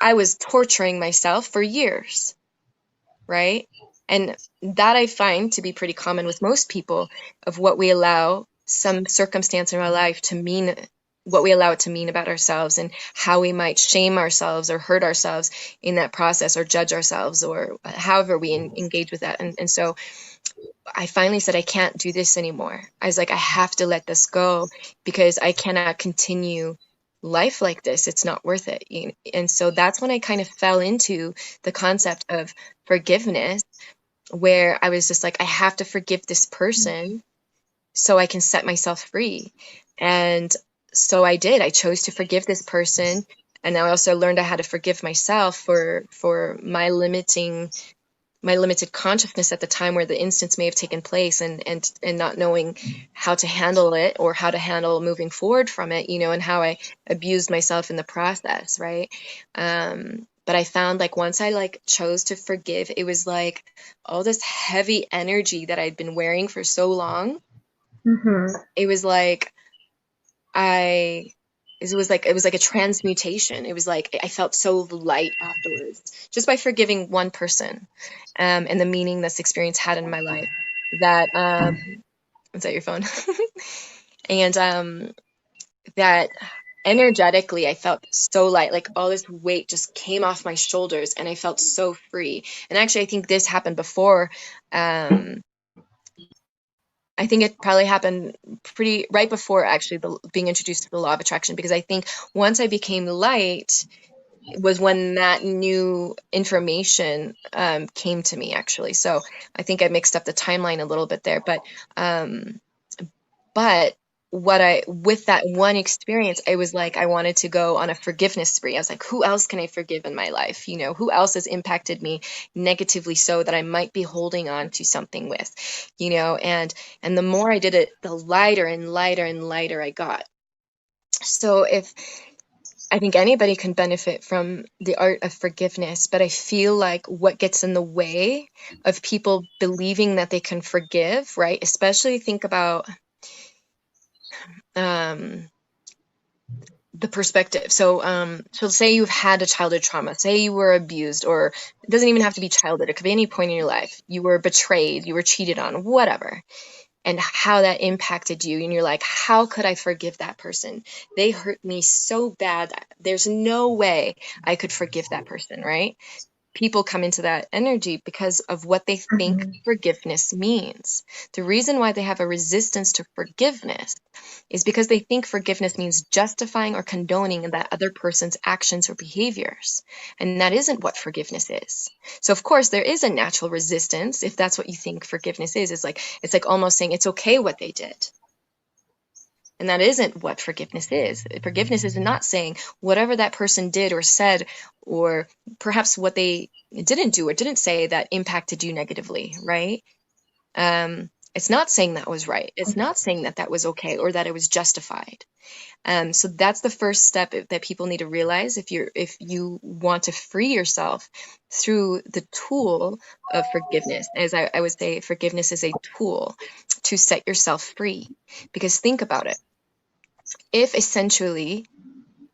[SPEAKER 2] I was torturing myself for years, right? And that I find to be pretty common with most people, of what we allow some circumstance in our life to mean, what we allow it to mean about ourselves, and how we might shame ourselves or hurt ourselves in that process, or judge ourselves, or however we engage with that. And so I finally said, I can't do this anymore. I was like, I have to let this go because I cannot continue life like this. It's not worth it. And so that's when I kind of fell into the concept of forgiveness, where I was just like, I have to forgive this person so I can set myself free. And so I did. I chose to forgive this person. And I also learned how to forgive myself for my limited consciousness at the time where the instance may have taken place, and not knowing how to handle it, or how to handle moving forward from it, you know, and how I abused myself in the process, right? But I found like once I like chose to forgive, it was like all this heavy energy that I'd been wearing for so long. It was like I it was like a transmutation. It was like I felt so light afterwards just by forgiving one person, and the meaning this experience had in my life. That is that your phone? And that energetically I felt so light, like all this weight just came off my shoulders, and I felt so free. And actually, I think this happened before. I think it probably happened pretty right before actually being introduced to the law of attraction, because I think once I became light was when that new information came to me, actually. So I think I mixed up the timeline a little bit there, but with that one experience, I was like, I wanted to go on a forgiveness spree. I was like, who else can I forgive in my life? You know, who else has impacted me negatively so that I might be holding on to something with, you know, and the more I did it, the lighter and lighter and lighter I got. So I think anybody can benefit from the art of forgiveness, but I feel like what gets in the way of people believing that they can forgive, right? Especially think about the perspective. So say you've had a childhood trauma, say you were abused, or it doesn't even have to be childhood. It could be any point in your life. You were betrayed, you were cheated on, whatever, and how that impacted you. And you're like, how could I forgive that person? They hurt me so bad. There's no way I could forgive that person, right? People come into that energy because of what they think forgiveness means. The reason why they have a resistance to forgiveness is because they think forgiveness means justifying or condoning that other person's actions or behaviors. And that isn't what forgiveness is. So of course there is a natural resistance if that's what you think forgiveness is. It's like almost saying it's okay what they did. And that isn't what forgiveness is. Forgiveness is not saying whatever that person did or said, or perhaps what they didn't do or didn't say that impacted you negatively, right? It's not saying that was right. It's not saying that that was okay or that it was justified. So that's the first step that people need to realize if you want to free yourself through the tool of forgiveness. As I would say, forgiveness is a tool to set yourself free. Because think about it. If essentially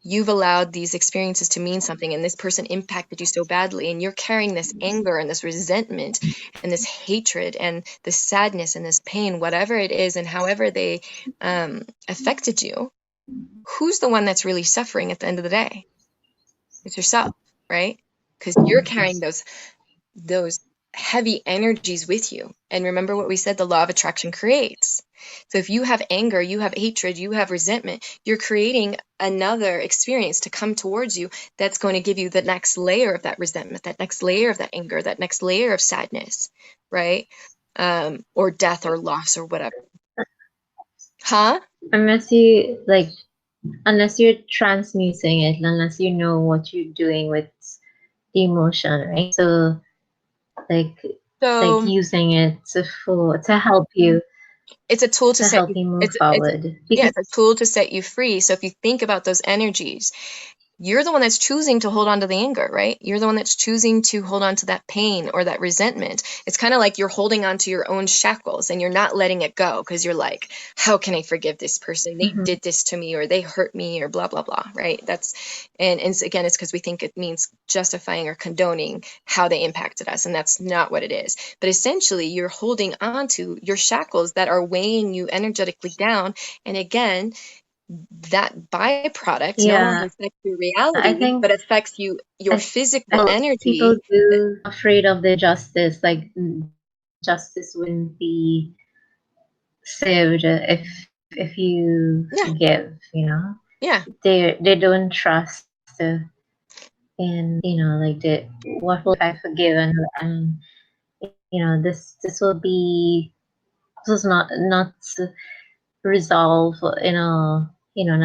[SPEAKER 2] you've allowed these experiences to mean something and this person impacted you so badly and you're carrying this anger and this resentment and this hatred and this sadness and this pain, whatever it is and however they affected you, who's the one that's really suffering at the end of the day? It's yourself, right? Because you're carrying those heavy energies with you. And remember what we said, the law of attraction creates. So if you have anger, you have hatred, you have resentment, you're creating another experience to come towards you that's going to give you the next layer of that resentment, that next layer of that anger, that next layer of sadness, right? Or death or loss or whatever. Huh?
[SPEAKER 1] Unless you're transmuting it, unless you know what you're doing with the emotion, right? So like
[SPEAKER 2] So
[SPEAKER 1] using it to help you
[SPEAKER 2] it's a tool to set you,
[SPEAKER 1] move
[SPEAKER 2] it's
[SPEAKER 1] forward.
[SPEAKER 2] yeah,
[SPEAKER 1] Because
[SPEAKER 2] it's a tool to set you free. So if you think about those energies, you're the one that's choosing to hold on to the anger, right? You're the one that's choosing to hold on to that pain or that resentment. It's kind of like you're holding on to your own shackles and you're not letting it go because you're like, how can I forgive this person? They did this to me or they hurt me or blah, blah, blah, right? And again, it's because we think it means justifying or condoning how they impacted us. And that's not what it is. But essentially, you're holding on to your shackles that are weighing you energetically down. And again, that byproduct no longer
[SPEAKER 1] yeah,
[SPEAKER 2] affects your
[SPEAKER 1] I
[SPEAKER 2] reality,
[SPEAKER 1] think
[SPEAKER 2] but affects your physical
[SPEAKER 1] people
[SPEAKER 2] energy.
[SPEAKER 1] do afraid of the justice, like justice wouldn't be served if you
[SPEAKER 2] Yeah,
[SPEAKER 1] forgive,
[SPEAKER 2] yeah.
[SPEAKER 1] they don't trust in, like the what will if I forgive, and this will be, this is not resolved in a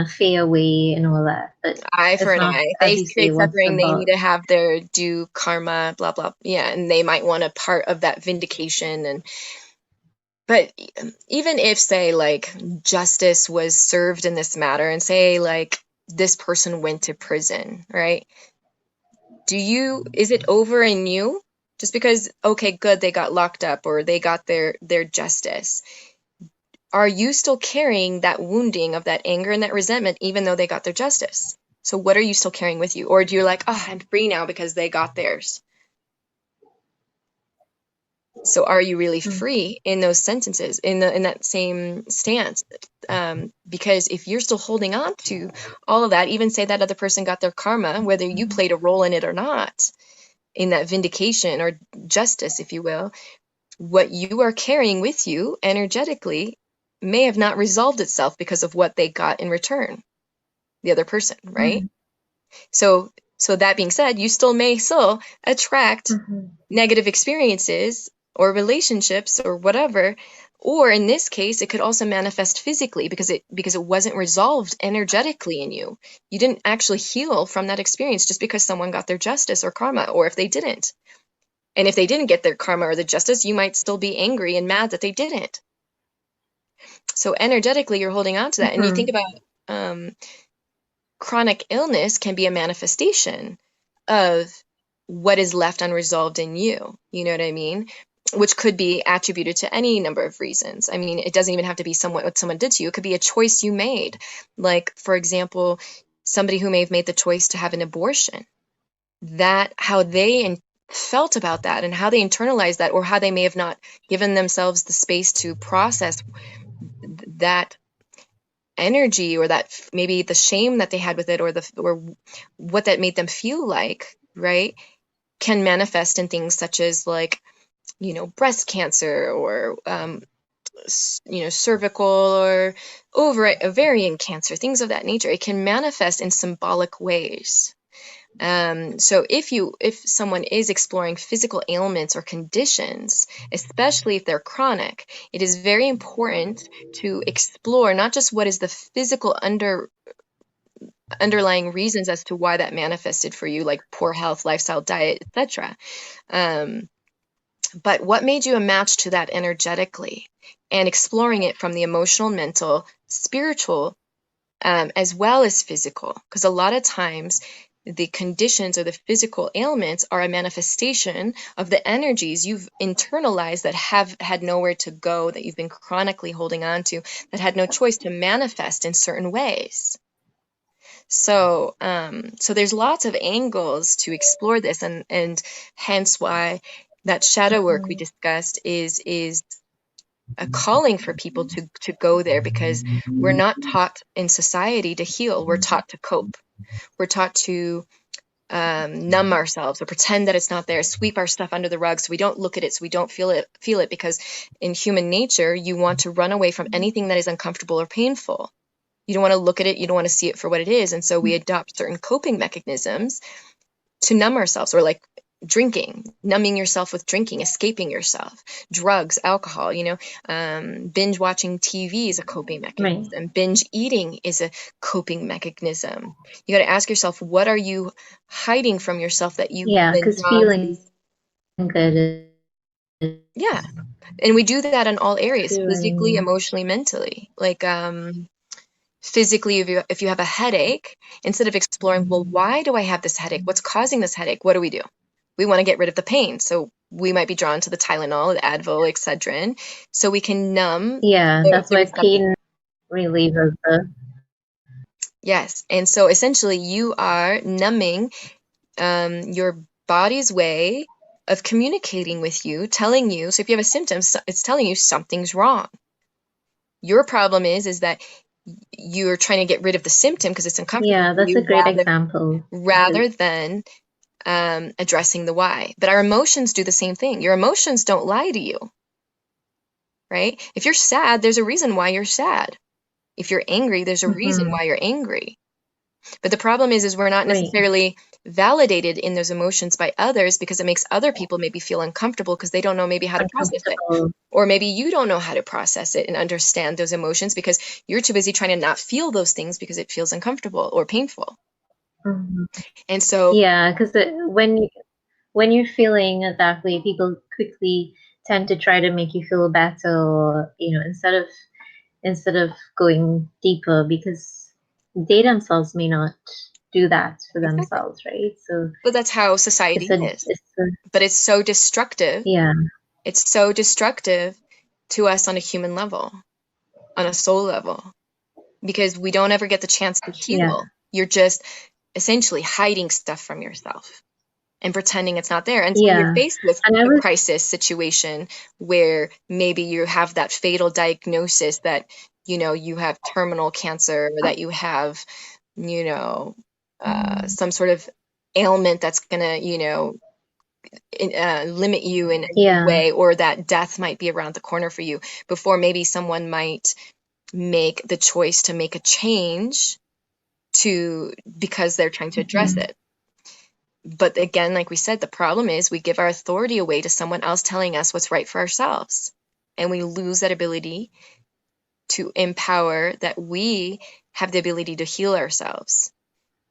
[SPEAKER 1] fair way and all that, but
[SPEAKER 2] Eye for
[SPEAKER 1] it's
[SPEAKER 2] an
[SPEAKER 1] not,
[SPEAKER 2] eye.
[SPEAKER 1] as
[SPEAKER 2] They
[SPEAKER 1] you say,
[SPEAKER 2] create
[SPEAKER 1] what's
[SPEAKER 2] suffering. They need
[SPEAKER 1] about.
[SPEAKER 2] to have their due karma, blah, blah. Yeah, and they might want a part of that vindication. But even if, say, like, justice was served in this matter and say, like, this person went to prison, right? Is it over in you? Just because, okay, good, they got locked up or they got their justice. Are you still carrying that wounding of that anger and that resentment, even though they got their justice? So what are you still carrying with you? Or do you like, oh, I'm free now because they got theirs? So are you really free in those sentences, in that same stance? Because if you're still holding on to all of that, even say that other person got their karma, whether you played a role in it or not, in that vindication or justice, if you will, what you are carrying with you energetically may have not resolved itself because of what they got in return, the other person, right? So that being said, you still attract negative experiences or relationships or whatever. Or in this case, it could also manifest physically because it wasn't resolved energetically in you. You didn't actually heal from that experience just because someone got their justice or karma, or if they didn't. And if they didn't get their karma or the justice, you might still be angry and mad that they didn't. So energetically, you're holding on to that. And you think about chronic illness can be a manifestation of what is left unresolved in you. You know what I mean? Which could be attributed to any number of reasons. I mean, it doesn't even have to be what someone did to you. It could be a choice you made. Like, for example, somebody who may have made the choice to have an abortion. That how they felt about that and how they internalized that, or how they may have not given themselves the space to process that energy, or that maybe the shame that they had with it, or what that made them feel like, right, can manifest in things such as, like, breast cancer, or cervical or ovarian cancer, things of that nature. It can manifest in symbolic ways. So if someone is exploring physical ailments or conditions, especially if they're chronic, it is very important to explore not just what is the physical underlying reasons as to why that manifested for you, like poor health, lifestyle, diet, etc. But what made you a match to that energetically, and exploring it from the emotional, mental, spiritual, as well as physical? Because a lot of times the conditions or the physical ailments are a manifestation of the energies you've internalized that have had nowhere to go, that you've been chronically holding on to, that had no choice to manifest in certain ways. So, so there's lots of angles to explore this, and hence why that shadow work we discussed is a calling for people to go there, because we're not taught in society to heal. We're taught to cope. We're taught to numb ourselves or pretend that it's not there, sweep our stuff under the rug so we don't look at it, so we don't feel it, because in human nature, you want to run away from anything that is uncomfortable or painful. You don't want to look at it. You don't want to see it for what it is. And so we adopt certain coping mechanisms to numb ourselves, or like drinking, numbing yourself with drinking, escaping yourself, drugs, alcohol, binge watching TV is a coping mechanism.
[SPEAKER 1] Right.
[SPEAKER 2] Binge eating is a coping mechanism. You got to ask yourself, what are you hiding from yourself that you've been
[SPEAKER 1] Because
[SPEAKER 2] drawn to?
[SPEAKER 1] feeling good is
[SPEAKER 2] Yeah. And we do that in all areas, physically,
[SPEAKER 1] feeling,
[SPEAKER 2] emotionally, mentally. Like, physically, if you have a headache, instead of exploring, well, why do I have this headache? What's causing this headache? What do? We want to get rid of the pain. So we might be drawn to the Tylenol, the Advil, Excedrin, so we can numb
[SPEAKER 1] that's
[SPEAKER 2] the
[SPEAKER 1] why
[SPEAKER 2] receptor.
[SPEAKER 1] pain relieves the.
[SPEAKER 2] Yes. And so essentially you are numbing your body's way of communicating with you, telling you. So if you have a symptom, it's telling you something's wrong. Your problem is that you're trying to get rid of the symptom because it's uncomfortable
[SPEAKER 1] Yeah,
[SPEAKER 2] for
[SPEAKER 1] that's a
[SPEAKER 2] you,
[SPEAKER 1] great example.
[SPEAKER 2] rather than addressing the why. But our emotions do the same thing. Your emotions don't lie to you, right? If you're sad, there's a reason why you're sad. If you're angry, there's a reason why you're angry. But the problem is we're not
[SPEAKER 1] Right.
[SPEAKER 2] necessarily validated in those emotions by others, because it makes other people maybe feel uncomfortable because they don't know maybe how to process it.
[SPEAKER 1] Uncomfortable.
[SPEAKER 2] Or maybe you don't know how to process it and understand those emotions because you're too busy trying to not feel those things because it feels uncomfortable or painful.
[SPEAKER 1] Mhm.
[SPEAKER 2] And so,
[SPEAKER 1] Yeah, because when you're feeling that way, people quickly tend to try to make you feel better, or instead of going deeper, because they themselves may not do that for
[SPEAKER 2] exactly.
[SPEAKER 1] themselves, right? So
[SPEAKER 2] But that's how society is.
[SPEAKER 1] it's a
[SPEAKER 2] But it's so destructive.
[SPEAKER 1] yeah,
[SPEAKER 2] It's so destructive to us on a human level, on a soul level, because we don't ever get the chance to
[SPEAKER 1] yeah,
[SPEAKER 2] heal. You're just essentially hiding stuff from yourself and pretending it's not there until you're
[SPEAKER 1] yeah.
[SPEAKER 2] faced with
[SPEAKER 1] And I
[SPEAKER 2] a
[SPEAKER 1] was
[SPEAKER 2] crisis situation where maybe you have that fatal diagnosis that, you have terminal cancer, or that you have, you know, some sort of ailment that's gonna, limit you in any
[SPEAKER 1] yeah,
[SPEAKER 2] way, or that death might be around the corner for you before maybe someone might make the choice to make a change because they're trying to address it. But again, like we said, the problem is we give our authority away to someone else telling us what's right for ourselves. And we lose that ability to empower that we have the ability to heal ourselves.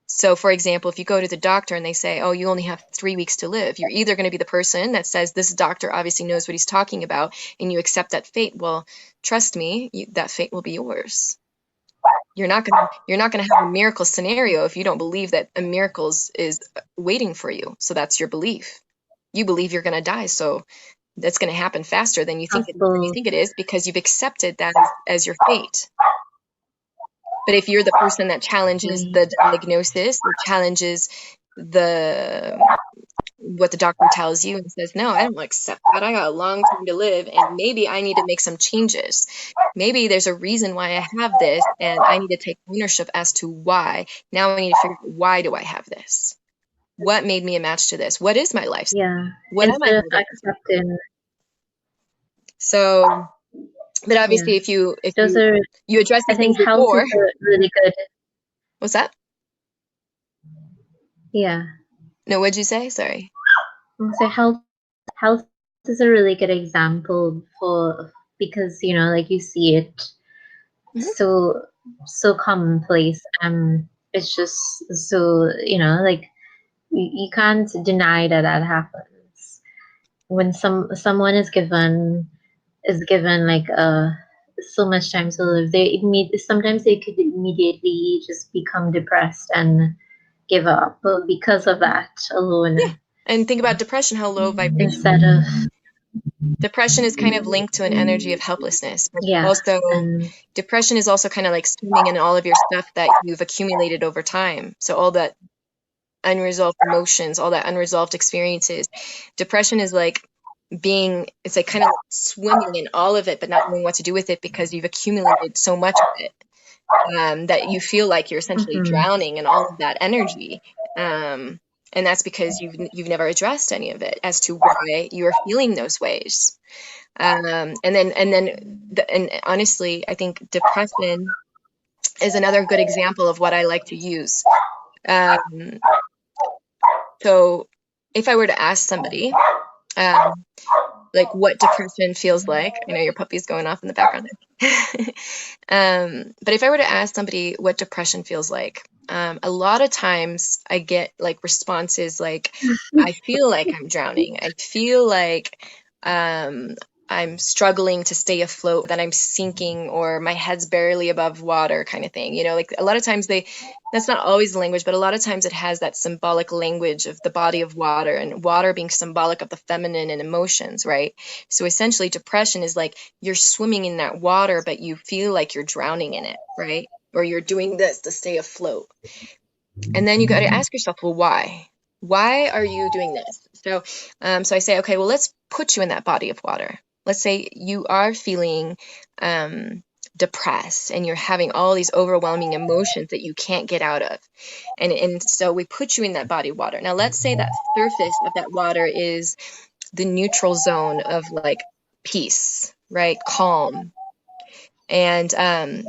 [SPEAKER 2] So, for example, if you go to the doctor and they say, oh, you only have 3 weeks to live, you're either going to be the person that says, this doctor obviously knows what he's talking about, and you accept that fate. Well, trust me, that fate will be yours. You're not going to have a miracle scenario if you don't believe that a miracle is waiting for you. So that's your belief. You believe you're going to die, so that's going to happen faster than you think
[SPEAKER 1] possible.
[SPEAKER 2] it is, because you've accepted that as your fate. But if you're the person that challenges
[SPEAKER 1] Right.
[SPEAKER 2] the diagnosis, or challenges what the doctor tells you, and says, no, I don't accept that. I got a long time to live, and maybe I need to make some changes. Maybe there's a reason why I have this, and I need to take ownership as to why. Now I need to figure out, why do I have this? What made me a match to this? What is my life?
[SPEAKER 1] Yeah.
[SPEAKER 2] What am I
[SPEAKER 1] Instead of
[SPEAKER 2] holding on to?
[SPEAKER 1] accepting,
[SPEAKER 2] So, but
[SPEAKER 1] yeah.
[SPEAKER 2] obviously, if
[SPEAKER 1] Those are,
[SPEAKER 2] you address
[SPEAKER 1] I
[SPEAKER 2] these things
[SPEAKER 1] think health is
[SPEAKER 2] before,
[SPEAKER 1] a really good,
[SPEAKER 2] what's that?
[SPEAKER 1] yeah.
[SPEAKER 2] No, what'd you say? Sorry.
[SPEAKER 1] So health is a really good example for, because like you see it
[SPEAKER 2] Mhm.
[SPEAKER 1] so commonplace. It's just so like you can't deny that happens. when someone is given like so much time to live, sometimes they could immediately just become depressed and give up, but because of that
[SPEAKER 2] Yeah.
[SPEAKER 1] alone,
[SPEAKER 2] And think about depression, how low vibration.
[SPEAKER 1] instead of
[SPEAKER 2] Depression is kind of linked to an energy of helplessness, but
[SPEAKER 1] yeah,
[SPEAKER 2] also
[SPEAKER 1] and
[SPEAKER 2] depression is also kind of like swimming in all of your stuff that you've accumulated over time. So all that unresolved emotions, all that unresolved experiences. Depression is like it's like kind of like swimming in all of it, but not knowing what to do with it because you've accumulated so much of it, that you feel like you're essentially
[SPEAKER 1] mhm,
[SPEAKER 2] drowning in all of that energy. And that's because you've never addressed any of it as to why you're feeling those ways. And honestly, I think depression is another good example of what I like to use. Um, so if I were to ask somebody, um, like what depression feels like, I know your puppy's going off in the background there. But if I were to ask somebody what depression feels like, a lot of times I get like responses like, I feel like I'm drowning. I feel like um, I'm struggling to stay afloat, that I'm sinking, or my head's barely above water kind of thing. You know, like a lot of times that's not always the language, but a lot of times it has that symbolic language of the body of water, and water being symbolic of the feminine and emotions, right? So essentially, depression is like you're swimming in that water, but you feel like you're drowning in it, right? Or you're doing this to stay afloat. And then you got to ask yourself, well, why? Why are you doing this? So I say, okay, well, let's put you in that body of water. Let's say you are feeling depressed and you're having all these overwhelming emotions that you can't get out of. And so we put you in that body of water. Now, let's say that surface of that water is the neutral zone of like peace, right? Calm. And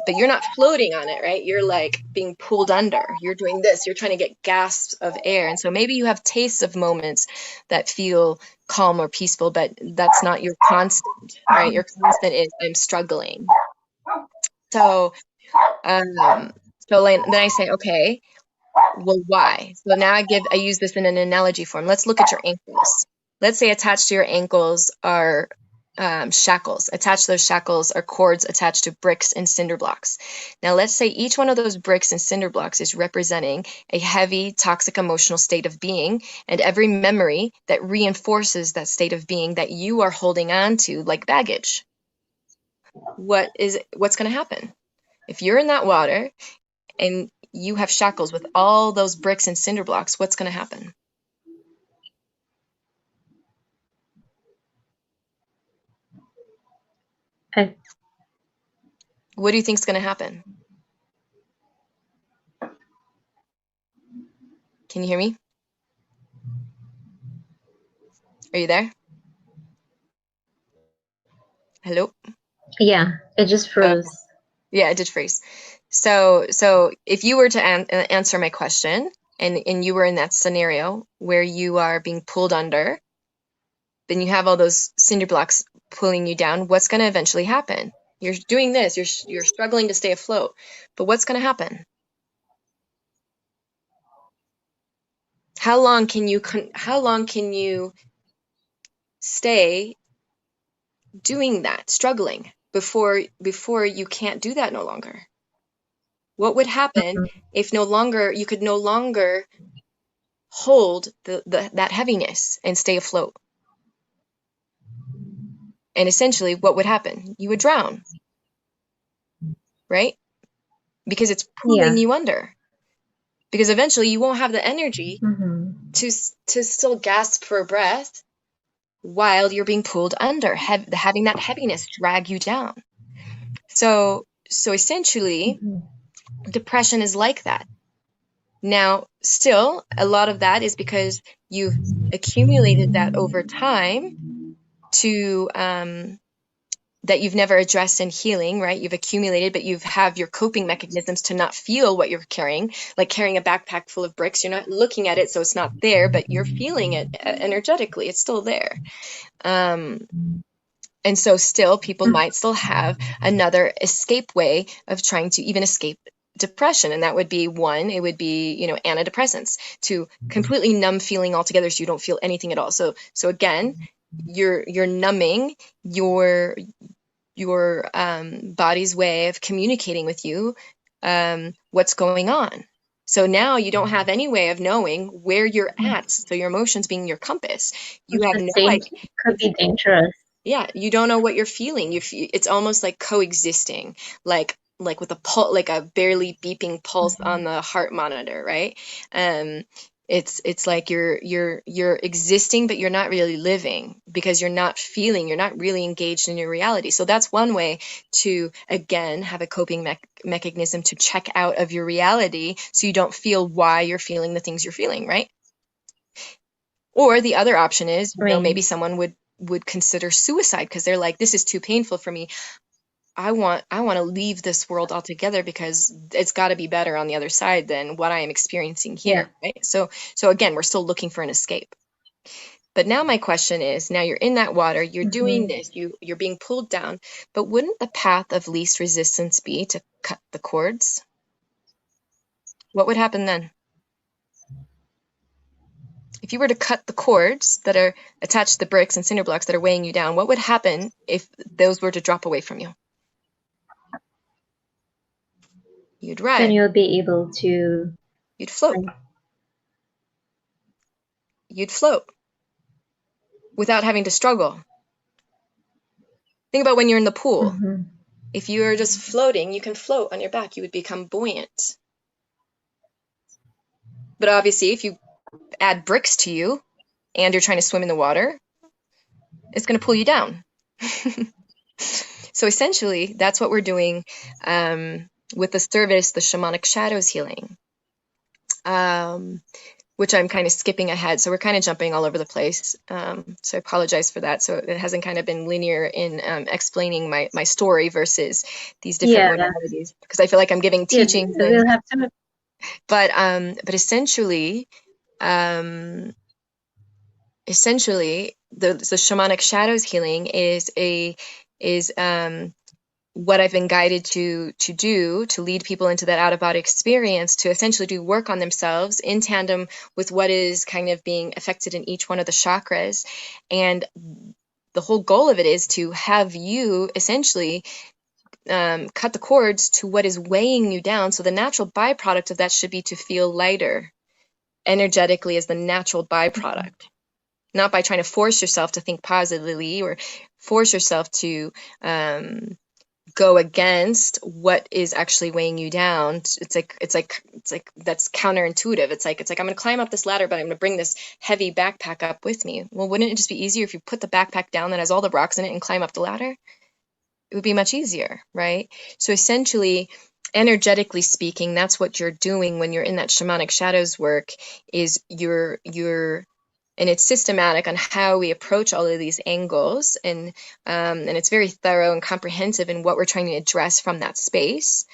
[SPEAKER 2] but you're not floating on it, right? You're like being pulled under. You're doing this, you're trying to get gasps of air. And so maybe you have tastes of moments that feel calm or peaceful, but that's not your constant, right? Your constant is I'm struggling. So um then I say, okay, well, why? So now I use this in an analogy form. Let's look at your ankles. Let's say attached to your ankles are shackles. Attached to those shackles are cords attached to bricks and cinder blocks. Now, let's say each one of those bricks and cinder blocks is representing a heavy, toxic emotional state of being, and every memory that reinforces that state of being that you are holding on to like baggage. What's going to happen? If you're in that water and you have shackles with all those bricks and cinder blocks, what's going to happen?
[SPEAKER 1] I,
[SPEAKER 2] What do you think is going to happen? Can you hear me? Are you there? Hello?
[SPEAKER 1] yeah, it just
[SPEAKER 2] Oh,
[SPEAKER 1] froze.
[SPEAKER 2] yeah, it did freeze. So if you were to answer my question, and you were in that scenario where you are being pulled under, then you have all those cinder blocks pulling you down, what's going to eventually happen? You're doing this, you're struggling to stay afloat, but what's going to happen? How long can you stay doing that, struggling, before you can't do that no longer? What would happen if you could no longer hold that heaviness and stay afloat? And essentially, what would happen? You would drown, right? Because it's pulling
[SPEAKER 1] Yeah.
[SPEAKER 2] you under. Because eventually, you won't have the energy
[SPEAKER 1] Mm-hmm.
[SPEAKER 2] to still gasp for breath while you're being pulled under, having that heaviness drag you down. So essentially,
[SPEAKER 1] Mm-hmm.
[SPEAKER 2] depression is like that. Now, still, a lot of that is because you've accumulated that over time to that you've never addressed in healing, right? You've accumulated, but you've have your coping mechanisms to not feel what you're carrying, like carrying a backpack full of bricks. You're not looking at it, so it's not there, but you're feeling it energetically. It's still there. Um, and so still people might still have another escape way of trying to even escape depression. And that would be it would be, antidepressants to completely numb feeling altogether so you don't feel anything at all. So again, you're numbing your body's way of communicating with you what's going on. So now you don't have any way of knowing where you're at. So your emotions being your compass, you
[SPEAKER 1] Which
[SPEAKER 2] have
[SPEAKER 1] the
[SPEAKER 2] no
[SPEAKER 1] same
[SPEAKER 2] idea.
[SPEAKER 1] could be dangerous.
[SPEAKER 2] Yeah, you don't know what you're feeling. It's almost like coexisting, like with a pulse, like a barely beeping pulse on the heart monitor, right? Um, it's like you're existing, but you're not really living because you're not feeling, you're not really engaged in your reality. So that's one way to again have a coping mechanism to check out of your reality, so you don't feel why you're feeling the things you're feeling, right? Or the other option is,
[SPEAKER 1] Right.
[SPEAKER 2] maybe someone would consider suicide because they're like, this is too painful for me. I want to leave this world altogether because it's got to be better on the other side than what I am experiencing
[SPEAKER 1] Yeah.
[SPEAKER 2] here, right? So again, we're still looking for an escape. But now my question is, now you're in that water, you're doing this, you're being pulled down, but wouldn't the path of least resistance be to cut the cords? What would happen then? If you were to cut the cords that are attached to the bricks and cinder blocks that are weighing you down, what would happen if those were to drop away from you? You'd
[SPEAKER 1] Then
[SPEAKER 2] rise.
[SPEAKER 1] you'll be able to.
[SPEAKER 2] You'd float. You'd float without having to struggle. Think about when you're in the pool.
[SPEAKER 1] Mm-hmm.
[SPEAKER 2] If you are just floating, you can float on your back. You would become buoyant. But obviously, if you add bricks to you and you're trying to swim in the water, it's going to pull you down. So essentially, that's what we're doing with the service, the Shamanic Shadows healing, which I'm kind of skipping ahead. So we're kind of jumping all over the place. So I apologize for that. So it hasn't kind of been linear in explaining my story versus these different
[SPEAKER 1] Yeah.
[SPEAKER 2] modalities, because I feel like I'm giving
[SPEAKER 1] Yeah.
[SPEAKER 2] teachings.
[SPEAKER 1] We'll have to.
[SPEAKER 2] But essentially, the Shamanic Shadows healing is what I've been guided to do, to lead people into that out of body experience, to essentially do work on themselves in tandem with what is kind of being affected in each one of the chakras. And the whole goal of it is to have you essentially cut the cords to what is weighing you down. So the natural byproduct of that should be to feel lighter energetically, as the natural byproduct, not by trying to force yourself to think positively or force yourself to go against what is actually weighing you down. It's like that's counterintuitive. It's like I'm going to climb up this ladder, but I'm going to bring this heavy backpack up with me. Well, wouldn't it just be easier if you put the backpack down that has all the rocks in it and climb up the ladder? It would be much easier, right? So essentially, energetically speaking, that's what you're doing when you're in that shamanic shadows work, is you're and it's systematic on how we approach all of these angles, and it's very thorough and comprehensive in what we're trying to address from that space.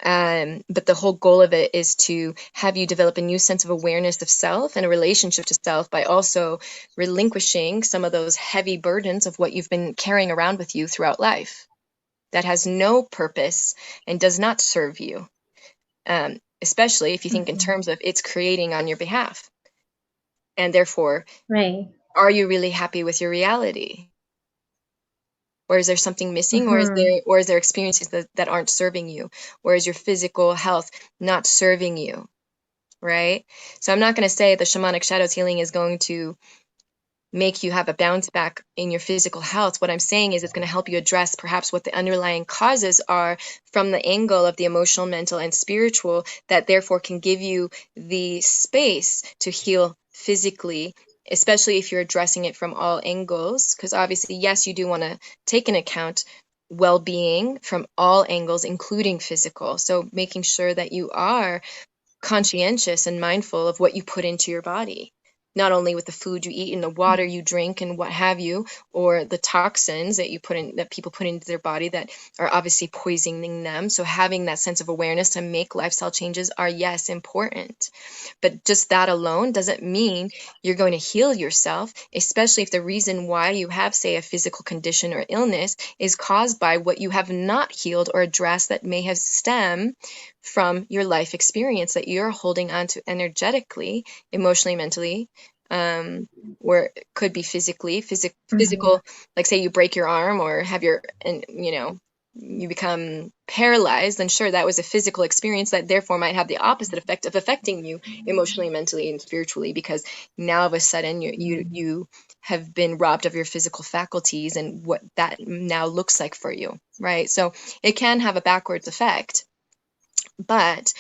[SPEAKER 2] But the whole goal of it is to have you develop a new sense of awareness of self and a relationship to self, by also relinquishing some of those heavy burdens of what you've been carrying around with you throughout life that has no purpose and does not serve you, especially if you think in terms of it's creating on your behalf. And therefore,
[SPEAKER 1] Right.
[SPEAKER 2] are you really happy with your reality? Or is there something missing?
[SPEAKER 1] Mm-hmm.
[SPEAKER 2] Or is there experiences that aren't serving you? Or is your physical health not serving you? Right? So I'm not going to say the shamanic shadows healing is going to make you have a bounce back in your physical health. What I'm saying is it's going to help you address perhaps what the underlying causes are from the angle of the emotional, mental, and spiritual, that therefore can give you the space to heal physically, especially if you're addressing it from all angles. Because obviously, yes, you do want to take into account well-being from all angles, including physical. So making sure that you are conscientious and mindful of what you put into your body, not only with the food you eat and the water you drink and what have you, or the toxins that people put into their body that are obviously poisoning them. So having that sense of awareness to make lifestyle changes are, yes, important. But just that alone doesn't mean you're going to heal yourself, especially if the reason why you have, say, a physical condition or illness is caused by what you have not healed or addressed, that may have stemmed from your life experience that you're holding on to energetically, emotionally, mentally, Or it could be physical, like say you break your arm or have you become paralyzed, then sure, that was a physical experience that therefore might have the opposite effect of affecting you emotionally, mentally, and spiritually, because now all of a sudden you have been robbed of your physical faculties and what that now looks like for you, right? So it can have a backwards effect, but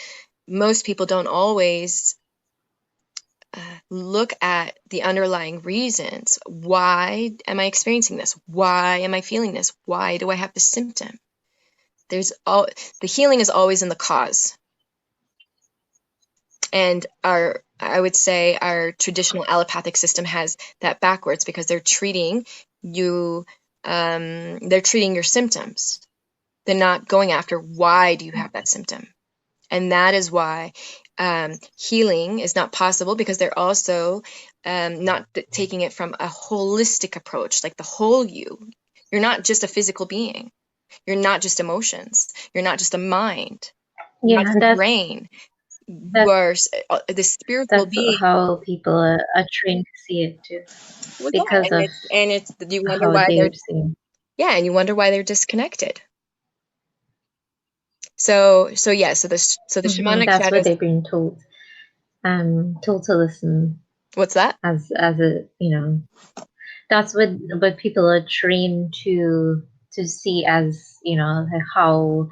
[SPEAKER 2] most people don't always look at the underlying reasons. Why am I experiencing this? Why am I feeling this? Why do I have this symptom? The healing is always in the cause. And I would say our traditional allopathic system has that backwards, because they're treating you, they're treating your symptoms. They're not going after why do you have that symptom. And that is why healing is not possible, because they're also not taking it from a holistic approach, like the whole you. You're not just a physical being. You're not just emotions. You're not just a mind. You're not
[SPEAKER 1] Yeah,
[SPEAKER 2] just a brain. You are the spiritual
[SPEAKER 1] that's
[SPEAKER 2] being.
[SPEAKER 1] how people are trained to see it too,
[SPEAKER 2] Well, yeah,
[SPEAKER 1] because of
[SPEAKER 2] and it's you wonder
[SPEAKER 1] how
[SPEAKER 2] why they're
[SPEAKER 1] they've seen.
[SPEAKER 2] and you wonder why they're disconnected. So yeah, so the shamanic
[SPEAKER 1] That's what
[SPEAKER 2] shadows.
[SPEAKER 1] they've been told, told to listen
[SPEAKER 2] What's that?
[SPEAKER 1] as a that's what people are trained to see as how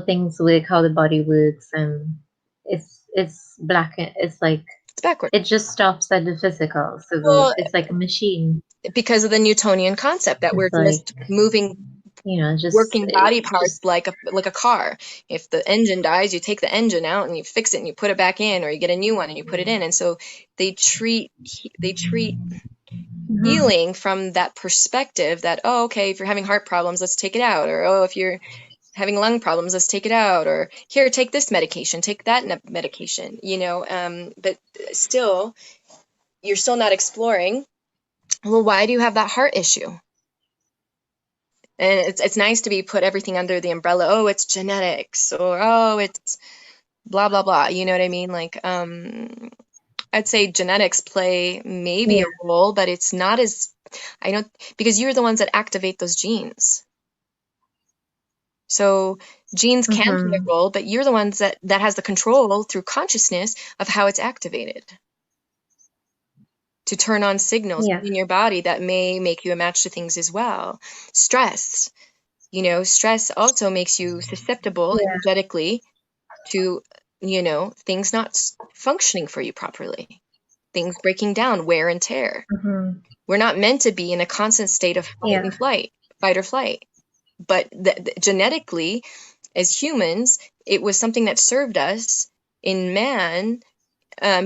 [SPEAKER 1] things work, how the body works, and it's black. It's like
[SPEAKER 2] It's backwards.
[SPEAKER 1] it just stops at the physical, so
[SPEAKER 2] Well,
[SPEAKER 1] it's like a machine.
[SPEAKER 2] because of the Newtonian concept that we're
[SPEAKER 1] It's like
[SPEAKER 2] just moving
[SPEAKER 1] just
[SPEAKER 2] working body parts
[SPEAKER 1] just
[SPEAKER 2] like a car. If the engine dies, you take the engine out and you fix it and you put it back in, or you get a new one and you put it in. And so they treat healing from that perspective that, oh, okay, if you're having heart problems, let's take it out. Or, oh, if you're having lung problems, let's take it out. Or here, take this medication, take that medication, but still, you're still not exploring, well, why do you have that heart issue? And it's nice to be put everything under the umbrella. Oh, it's genetics, or oh, it's blah blah blah. You know what I mean? Like, I'd say genetics play maybe
[SPEAKER 1] yeah.
[SPEAKER 2] a role, but it's not as I don't because you're the ones that activate those genes. So genes can play a role, but you're the ones that has the control through consciousness of how it's activated to turn on signals
[SPEAKER 1] Yeah.
[SPEAKER 2] in your body that may make you a match to things as well. Stress. Stress also makes you susceptible
[SPEAKER 1] Yeah.
[SPEAKER 2] energetically to, things not functioning for you properly, things breaking down, wear and tear. We're not meant to be in a constant state of fight or flight. But genetically, as humans, it was something that served us in man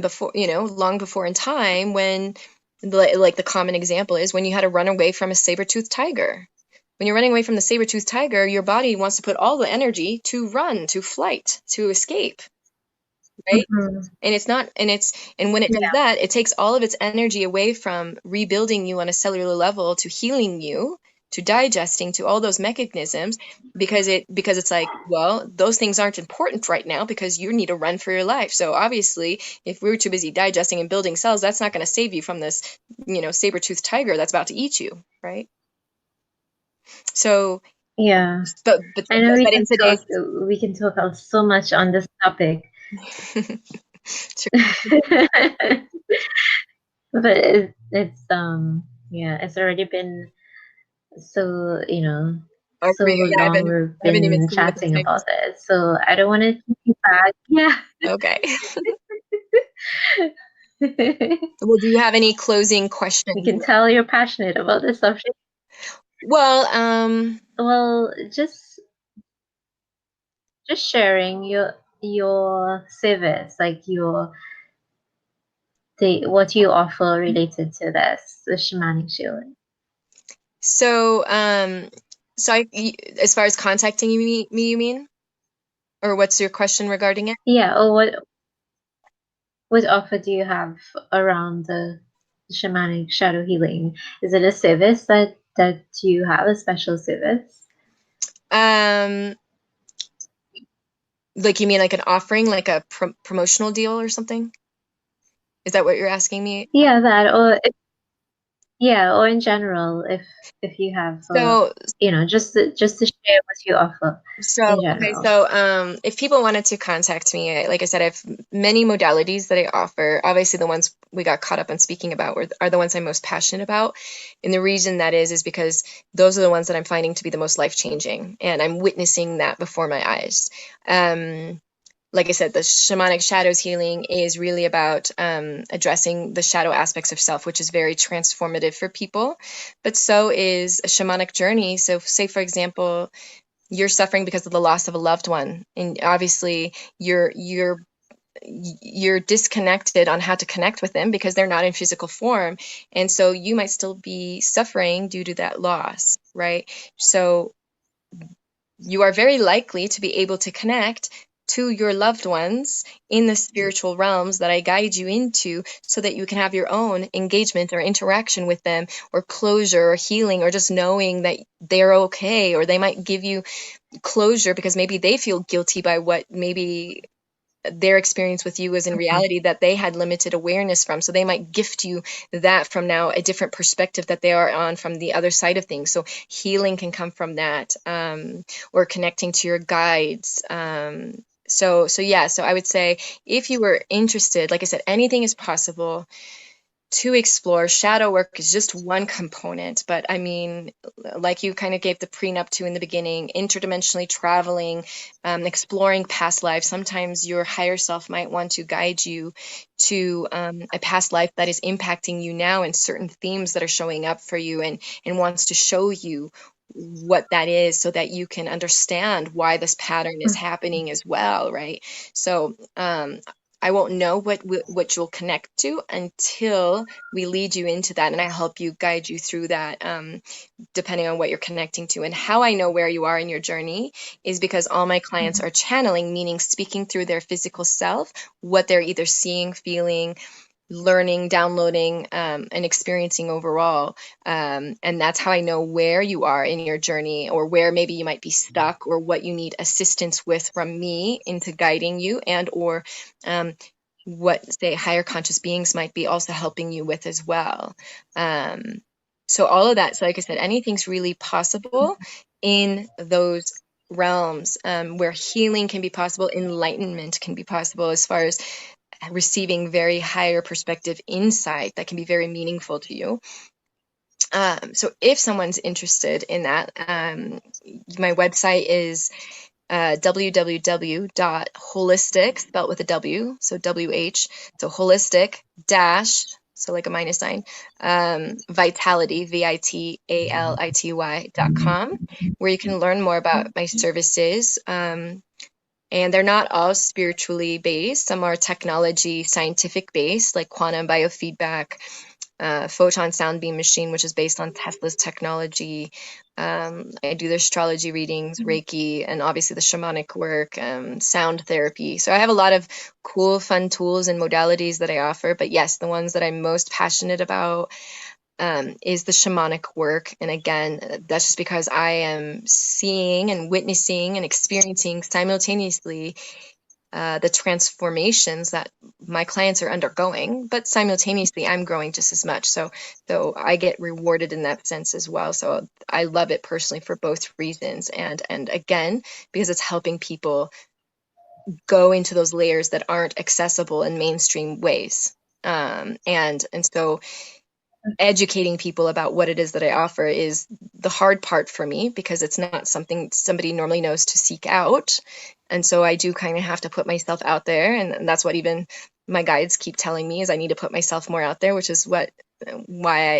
[SPEAKER 2] before, long before in time, when, like the common example is when you had to run away from a saber-toothed tiger. When you're running away from the saber-toothed tiger, your body wants to put all the energy to run, to flight, to escape, right? And it's not, and when it does that, it takes all of its energy away from rebuilding you on a cellular level, to healing you, to digesting, to all those mechanisms, because it's like, well, those things aren't important right now because you need to run for your life. So obviously, if we were too busy digesting and building cells, that's not going to save you from this, saber-toothed tiger that's about to eat you, right? So,
[SPEAKER 1] Yeah.
[SPEAKER 2] but
[SPEAKER 1] I know
[SPEAKER 2] in today's
[SPEAKER 1] we can talk so much on this topic. But it's it's already been so so
[SPEAKER 2] I
[SPEAKER 1] long we've
[SPEAKER 2] haven't even
[SPEAKER 1] been
[SPEAKER 2] seen what the
[SPEAKER 1] chatting
[SPEAKER 2] time
[SPEAKER 1] about
[SPEAKER 2] is.
[SPEAKER 1] it, so I don't want to keep you back. Yeah.
[SPEAKER 2] Okay. Well, do you have any closing questions?
[SPEAKER 1] You can tell you're passionate about this subject.
[SPEAKER 2] Well,
[SPEAKER 1] Well, just sharing your service, like what you offer related to this, the shamanic healing.
[SPEAKER 2] so as far as contacting me, you mean? Or what's your question regarding it?
[SPEAKER 1] Yeah. Or what offer do you have around the shamanic shadow healing? Is it a service that you have, a special service?
[SPEAKER 2] Like you mean like an offering, like a promotional deal or something? Is that what you're asking me?
[SPEAKER 1] Yeah, that or yeah, or in general, if you have
[SPEAKER 2] So
[SPEAKER 1] just to share what you offer in
[SPEAKER 2] Okay,
[SPEAKER 1] general.
[SPEAKER 2] so if people wanted to contact me, like I said, I have many modalities that I offer. Obviously, the ones we got caught up on speaking about are the ones I'm most passionate about. And the reason that is because those are the ones that I'm finding to be the most life-changing, and I'm witnessing that before my eyes. Um, like I said, the shamanic shadows healing is really about addressing the shadow aspects of self, which is very transformative for people. But so is a shamanic journey. So, say, for example, you're suffering because of the loss of a loved one, and obviously you're disconnected on how to connect with them because they're not in physical form, and so you might still be suffering due to that loss, right? So you are very likely to be able to connect to your loved ones in the spiritual realms that I guide you into, so that you can have your own engagement or interaction with them, or closure or healing, or just knowing that they're okay, or they might give you closure because maybe they feel guilty by what maybe their experience with you was in
[SPEAKER 1] Mhm.
[SPEAKER 2] reality that they had limited awareness from. So they might gift you that from now a different perspective that they are on from the other side of things. So healing can come from that, or connecting to your guides. So yeah, so I would say if you were interested, like I said, anything is possible to explore. Shadow work is just one component, but I mean, like you kind of gave the prenup to in the beginning, interdimensionally traveling, exploring past lives. Sometimes your higher self might want to guide you to a past life that is impacting you now, and certain themes that are showing up for you, and wants to show you what that is, so that you can understand why this pattern is happening as well, right? So I won't know what you'll connect to until we lead you into that, and I help you guide you through that, depending on what you're connecting to. And how I know where you are in your journey is because all my clients are channeling, meaning speaking through their physical self, what they're either seeing, feeling, learning, downloading, and experiencing overall. And that's how I know where you are in your journey, or where maybe you might be stuck, or what you need assistance with from me into guiding you, and or what, say, higher conscious beings might be also helping you with as well. Um, so all of that. So like I said, anything's really possible in those realms, where healing can be possible, enlightenment can be possible, as far as receiving very higher perspective insight that can be very meaningful to you. So if someone's interested in that, my website is www.holistic, spelled with a W, so WH, so holistic dash, so like a minus sign, vitality, vitality.com, where you can learn more about my services. And they're not all spiritually based. Some are technology, scientific based, like quantum biofeedback, photon sound beam machine, which is based on Tesla's technology. I do the astrology readings, reiki, and obviously the shamanic work, sound therapy. So I have a lot of cool, fun tools and modalities that I offer. But yes, the ones that I'm most passionate about is the shamanic work. And again, that's just because I am seeing and witnessing and experiencing simultaneously the transformations that my clients are undergoing, but simultaneously I'm growing just as much. So I get rewarded in that sense as well. So I love it personally for both reasons. And again, because it's helping people go into those layers that aren't accessible in mainstream ways. And so educating people about what it is that I offer is the hard part for me, because it's not something somebody normally knows to seek out. And so I do kind of have to put myself out there. And that's what even my guides keep telling me, is I need to put myself more out there, which is why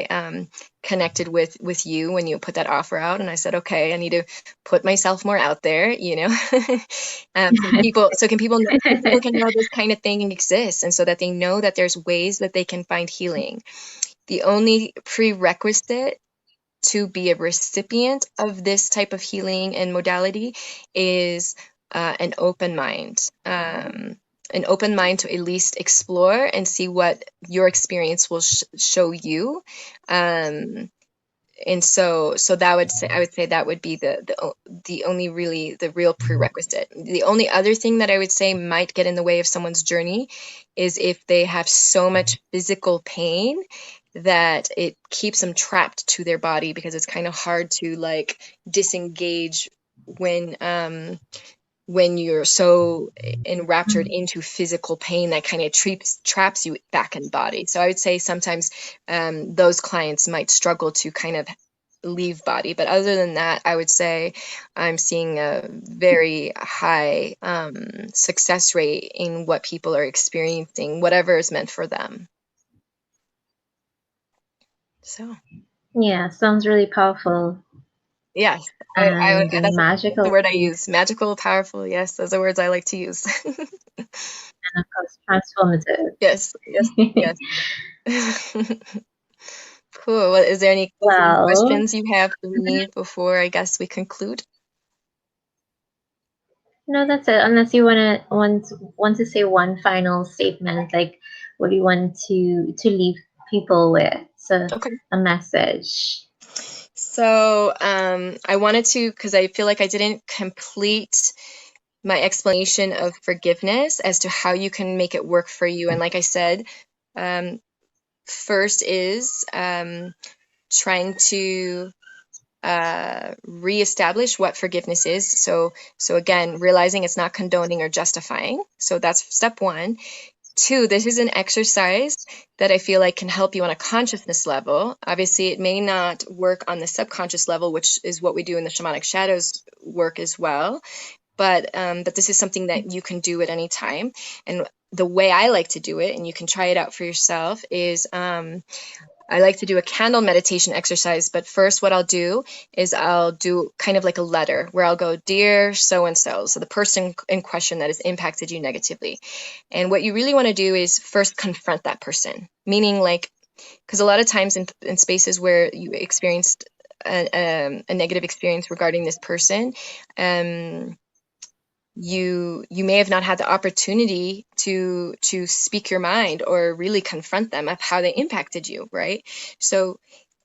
[SPEAKER 2] I connected with you when you put that offer out. And I said, okay, I need to put myself more out there, so people can know this kind of thing exists, and so that they know that there's ways that they can find healing. The only prerequisite to be a recipient of this type of healing and modality is an open mind. An open mind to at least explore and see what your experience will show you. Um, And so that would say, I would say that would be the only really the real prerequisite. The only other thing that I would say might get in the way of someone's journey is if they have so much physical pain that it keeps them trapped to their body, because it's kind of hard to like disengage when you're so enraptured into physical pain that kind of traps you back in body. So I would say sometimes those clients might struggle to kind of leave body. But other than that, I would say I'm seeing a very high success rate in what people are experiencing, whatever is meant for them. So
[SPEAKER 1] Yeah, sounds really powerful.
[SPEAKER 2] yes,
[SPEAKER 1] And
[SPEAKER 2] that's the
[SPEAKER 1] magical,
[SPEAKER 2] word I
[SPEAKER 1] and
[SPEAKER 2] use. Magical, powerful. Yes, those are words I like to use.
[SPEAKER 1] of course, transformative.
[SPEAKER 2] Yes, yes, yes. Cool. Well, is there any closing
[SPEAKER 1] Well,
[SPEAKER 2] questions you have for me before I guess we conclude?
[SPEAKER 1] no, that's it. Unless you want to say one final statement, like what do you want to leave people with? So
[SPEAKER 2] Okay.
[SPEAKER 1] a message.
[SPEAKER 2] So I wanted to, because I feel like I didn't complete my explanation of forgiveness as to how you can make it work for you. And like I said, um, first is trying to reestablish what forgiveness is. So again, realizing it's not condoning or justifying. So that's step one. Two, this is an exercise that I feel like can help you on a consciousness level. Obviously, it may not work on the subconscious level, which is what we do in the shamanic shadows work as well. But this is something that you can do at any time. And the way I like to do it, and you can try it out for yourself, is I like to do a candle meditation exercise. But first, what I'll do is I'll do kind of like a letter where I'll go, Dear so and so, so the person in question that has impacted you negatively. And what you really want to do is first confront that person, meaning like, because a lot of times in spaces where you experienced a negative experience regarding this person, you may have not had the opportunity to speak your mind or really confront them of how they impacted you, right? So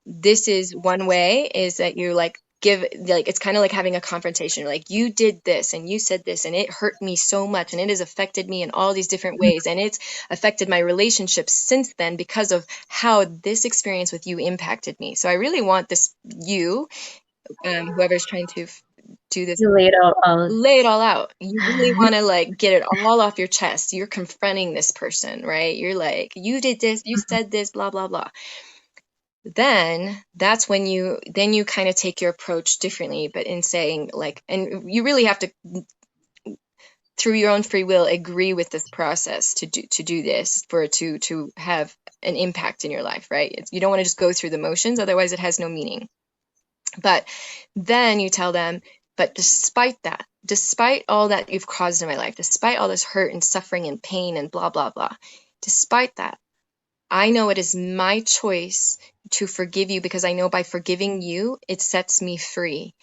[SPEAKER 2] this is one way, is that you like give, like, it's kind of like having a confrontation, like, you did this and you said this and it hurt me so much and it has affected me in all these different ways and it's affected my relationships since then because of how this experience with you impacted me. So I really want this, you, whoever's trying to do this,
[SPEAKER 1] You laid out all.
[SPEAKER 2] lay it all out. You really want to like get it all off your chest. You're confronting this person, right? You're like, you did this, you said this, blah blah blah. Then that's when you kind of take your approach differently, but in saying like, and you really have to, through your own free will, agree with this process to do this for it to have an impact in your life, right? You don't want to just go through the motions, otherwise it has no meaning. But then you tell them, but despite that, despite all that you've caused in my life, despite all this hurt and suffering and pain and blah, blah, blah, despite that, I know it is my choice to forgive you, because I know by forgiving you, it sets me free.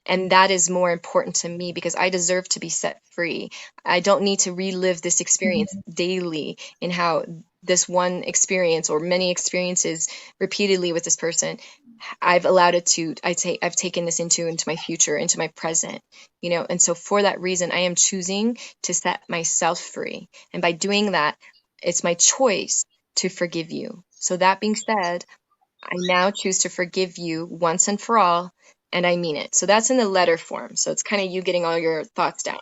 [SPEAKER 2] And that is more important to me because I deserve to be set free. I don't need to relive this experience daily in how this one experience or many experiences repeatedly with this person, I've allowed it to, I've taken this into my future, into my present, and so for that reason, I am choosing to set myself free. And by doing that, it's my choice to forgive you. So that being said, I now choose to forgive you once and for all, and I mean it. So that's in the letter form. So it's kind of you getting all your thoughts down.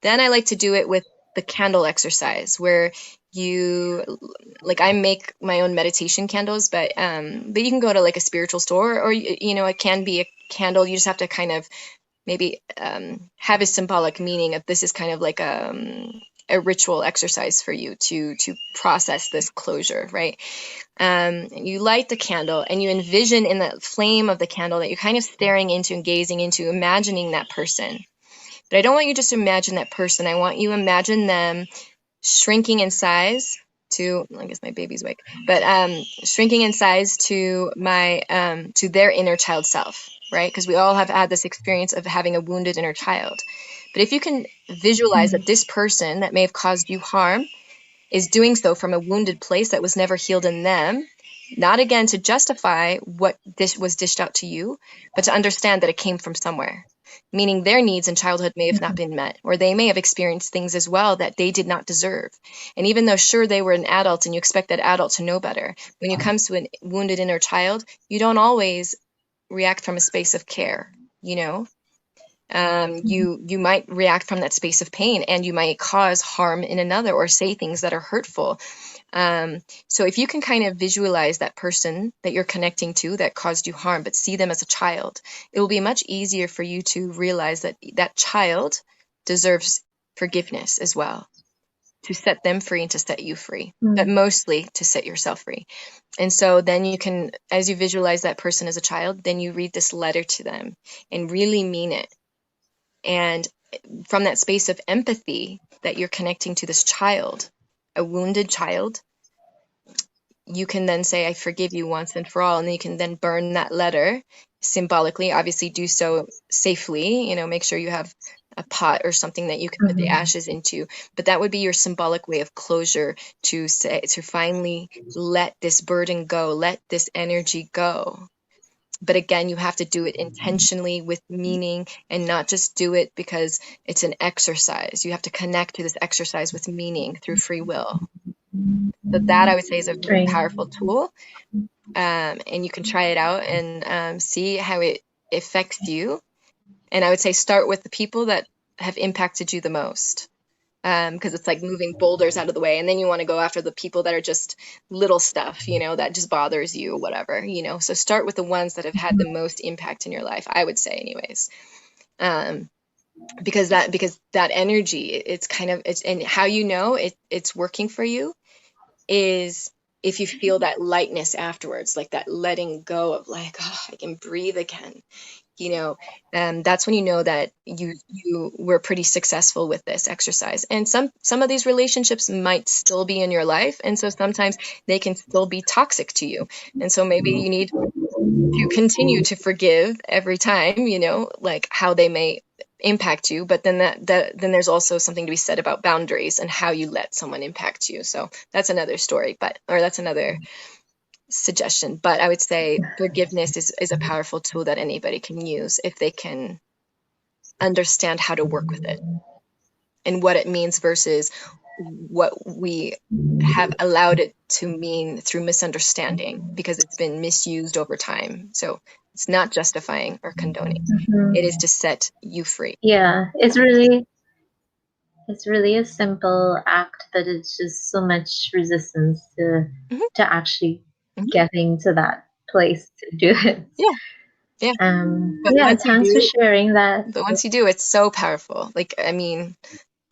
[SPEAKER 2] Then I like to do it with the candle exercise, where you, like, I make my own meditation candles, but you can go to like a spiritual store, or it can be a candle. You just have to kind of maybe have a symbolic meaning of this is kind of like a ritual exercise for you to process this closure, right? You light the candle and you envision in the flame of the candle that you're kind of staring into and gazing into, imagining that person. But I don't want you just to imagine that person. I want you to imagine them shrinking in size to, I guess my baby's awake, but shrinking in size to to their inner child self, right? Because we all have had this experience of having a wounded inner child. But if you can visualize that this person that may have caused you harm is doing so from a wounded place that was never healed in them, not again to justify what this was dished out to you, but to understand that it came from somewhere, meaning their needs in childhood may have not been met, or they may have experienced things as well that they did not deserve. And even though sure they were an adult and you expect that adult to know better, when it comes to a wounded inner child, you don't always react from a space of care, you know. You might react from that space of pain, and you might cause harm in another or say things that are hurtful. So if you can kind of visualize that person that you're connecting to that caused you harm, but see them as a child, it will be much easier for you to realize that that child deserves forgiveness as well, to set them free and to set you free, but mostly to set yourself free. And so then you can, as you visualize that person as a child, then you read this letter to them and really mean it. And from that space of empathy that you're connecting to this child, a wounded child, you can then say, I forgive you once and for all. And then you can then burn that letter symbolically, obviously do so safely, you know, make sure you have a pot or something that you can put the ashes into. But that would be your symbolic way of closure, to say, to finally let this burden go, let this energy go. But again, you have to do it intentionally with meaning, and not just do it because it's an exercise. You have to connect to this exercise with meaning through free will. So that, I would say, is a really powerful tool. And you can try it out and see how it affects you. And I would say start with the people that have impacted you the most. Because it's like moving boulders out of the way, and then you want to go after the people that are just little stuff, you know, that just bothers you, whatever, you know. So start with the ones that have had the most impact in your life, I would say, anyways. Because that energy, it's kind of, it's, and how you know it's working for you is if you feel that lightness afterwards, like that letting go of like, oh, I can breathe again. You know, that's when you know that you were pretty successful with this exercise. And some of these relationships might still be in your life, and so sometimes they can still be toxic to you. And so maybe you need to continue to forgive every time, you know, like how they may impact you. But then then there's also something to be said about boundaries and how you let someone impact you. So that's another story, or that's another suggestion. But I would say forgiveness is a powerful tool that anybody can use if they can understand how to work with it and what it means versus what we have allowed it to mean through misunderstanding, because it's been misused over time. So it's not justifying or condoning. It is to set you free.
[SPEAKER 1] Yeah, it's really a simple act, but it's just so much resistance to actually getting to that place to do it.
[SPEAKER 2] Yeah.
[SPEAKER 1] Thanks for sharing that.
[SPEAKER 2] But once you do, it's so powerful. Like, I mean,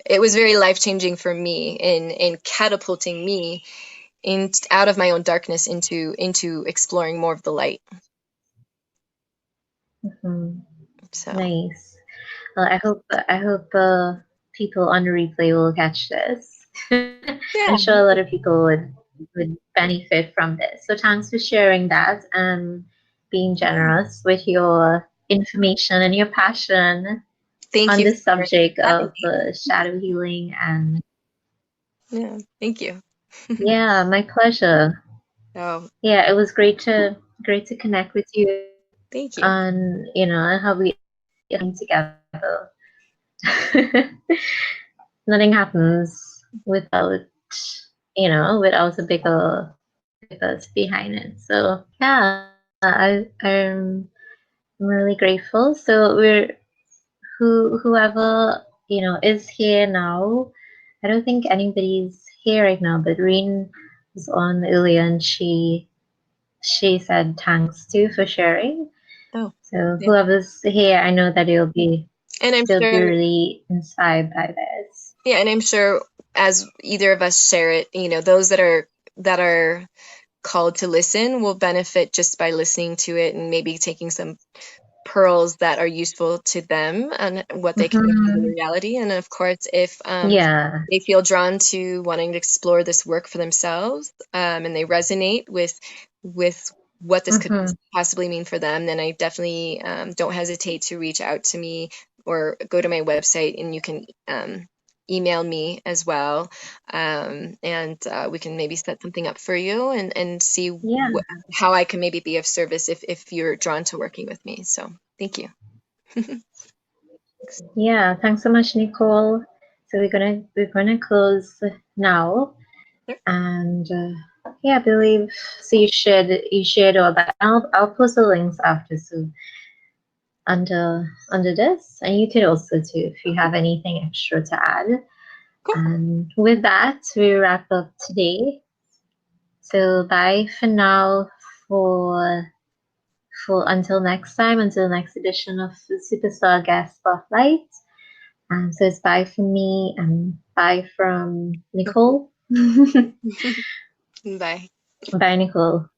[SPEAKER 2] it was very life-changing for me in catapulting me out of my own darkness into exploring more of the light. So
[SPEAKER 1] nice. Well, I hope people on the replay will catch this. I'm sure a lot of people would benefit from this. So thanks for sharing that and being generous with your information and your passion on the subject of shadow healing. And
[SPEAKER 2] thank you.
[SPEAKER 1] Yeah, my pleasure. Yeah, it was great to connect with you.
[SPEAKER 2] Thank you.
[SPEAKER 1] On, you know, how we came together. Nothing happens without, you know, without a bigger purpose behind it. So yeah, I'm really grateful. So whoever, you know, is here now. I don't think anybody's here right now, but Reen was on earlier and she said thanks too for sharing. So whoever's here, I know that you'll be really inspired by this.
[SPEAKER 2] Yeah, and I'm sure as either of us share it, you know, those that are called to listen will benefit just by listening to it and maybe taking some pearls that are useful to them and what they can do in reality. And of course, if they feel drawn to wanting to explore this work for themselves, and they resonate with what this could possibly mean for them, then I definitely don't hesitate to reach out to me or go to my website, and you can email me as well, and we can maybe set something up for you and see
[SPEAKER 1] Yeah.
[SPEAKER 2] how I can maybe be of service if you're drawn to working with me. So thank you.
[SPEAKER 1] Yeah. Thanks so much, Nicolle. So we're gonna close now.
[SPEAKER 2] Sure.
[SPEAKER 1] And yeah, I believe so. You shared all that. I'll post the links after, so under this, and you can also too if you have anything extra to add.
[SPEAKER 2] Cool.
[SPEAKER 1] And with that, we wrap up today. So bye for now. For until next time, until the next edition of the Superstar Guest Spotlight. So it's bye from me and bye from Nicolle.
[SPEAKER 2] Bye.
[SPEAKER 1] Bye, Nicolle.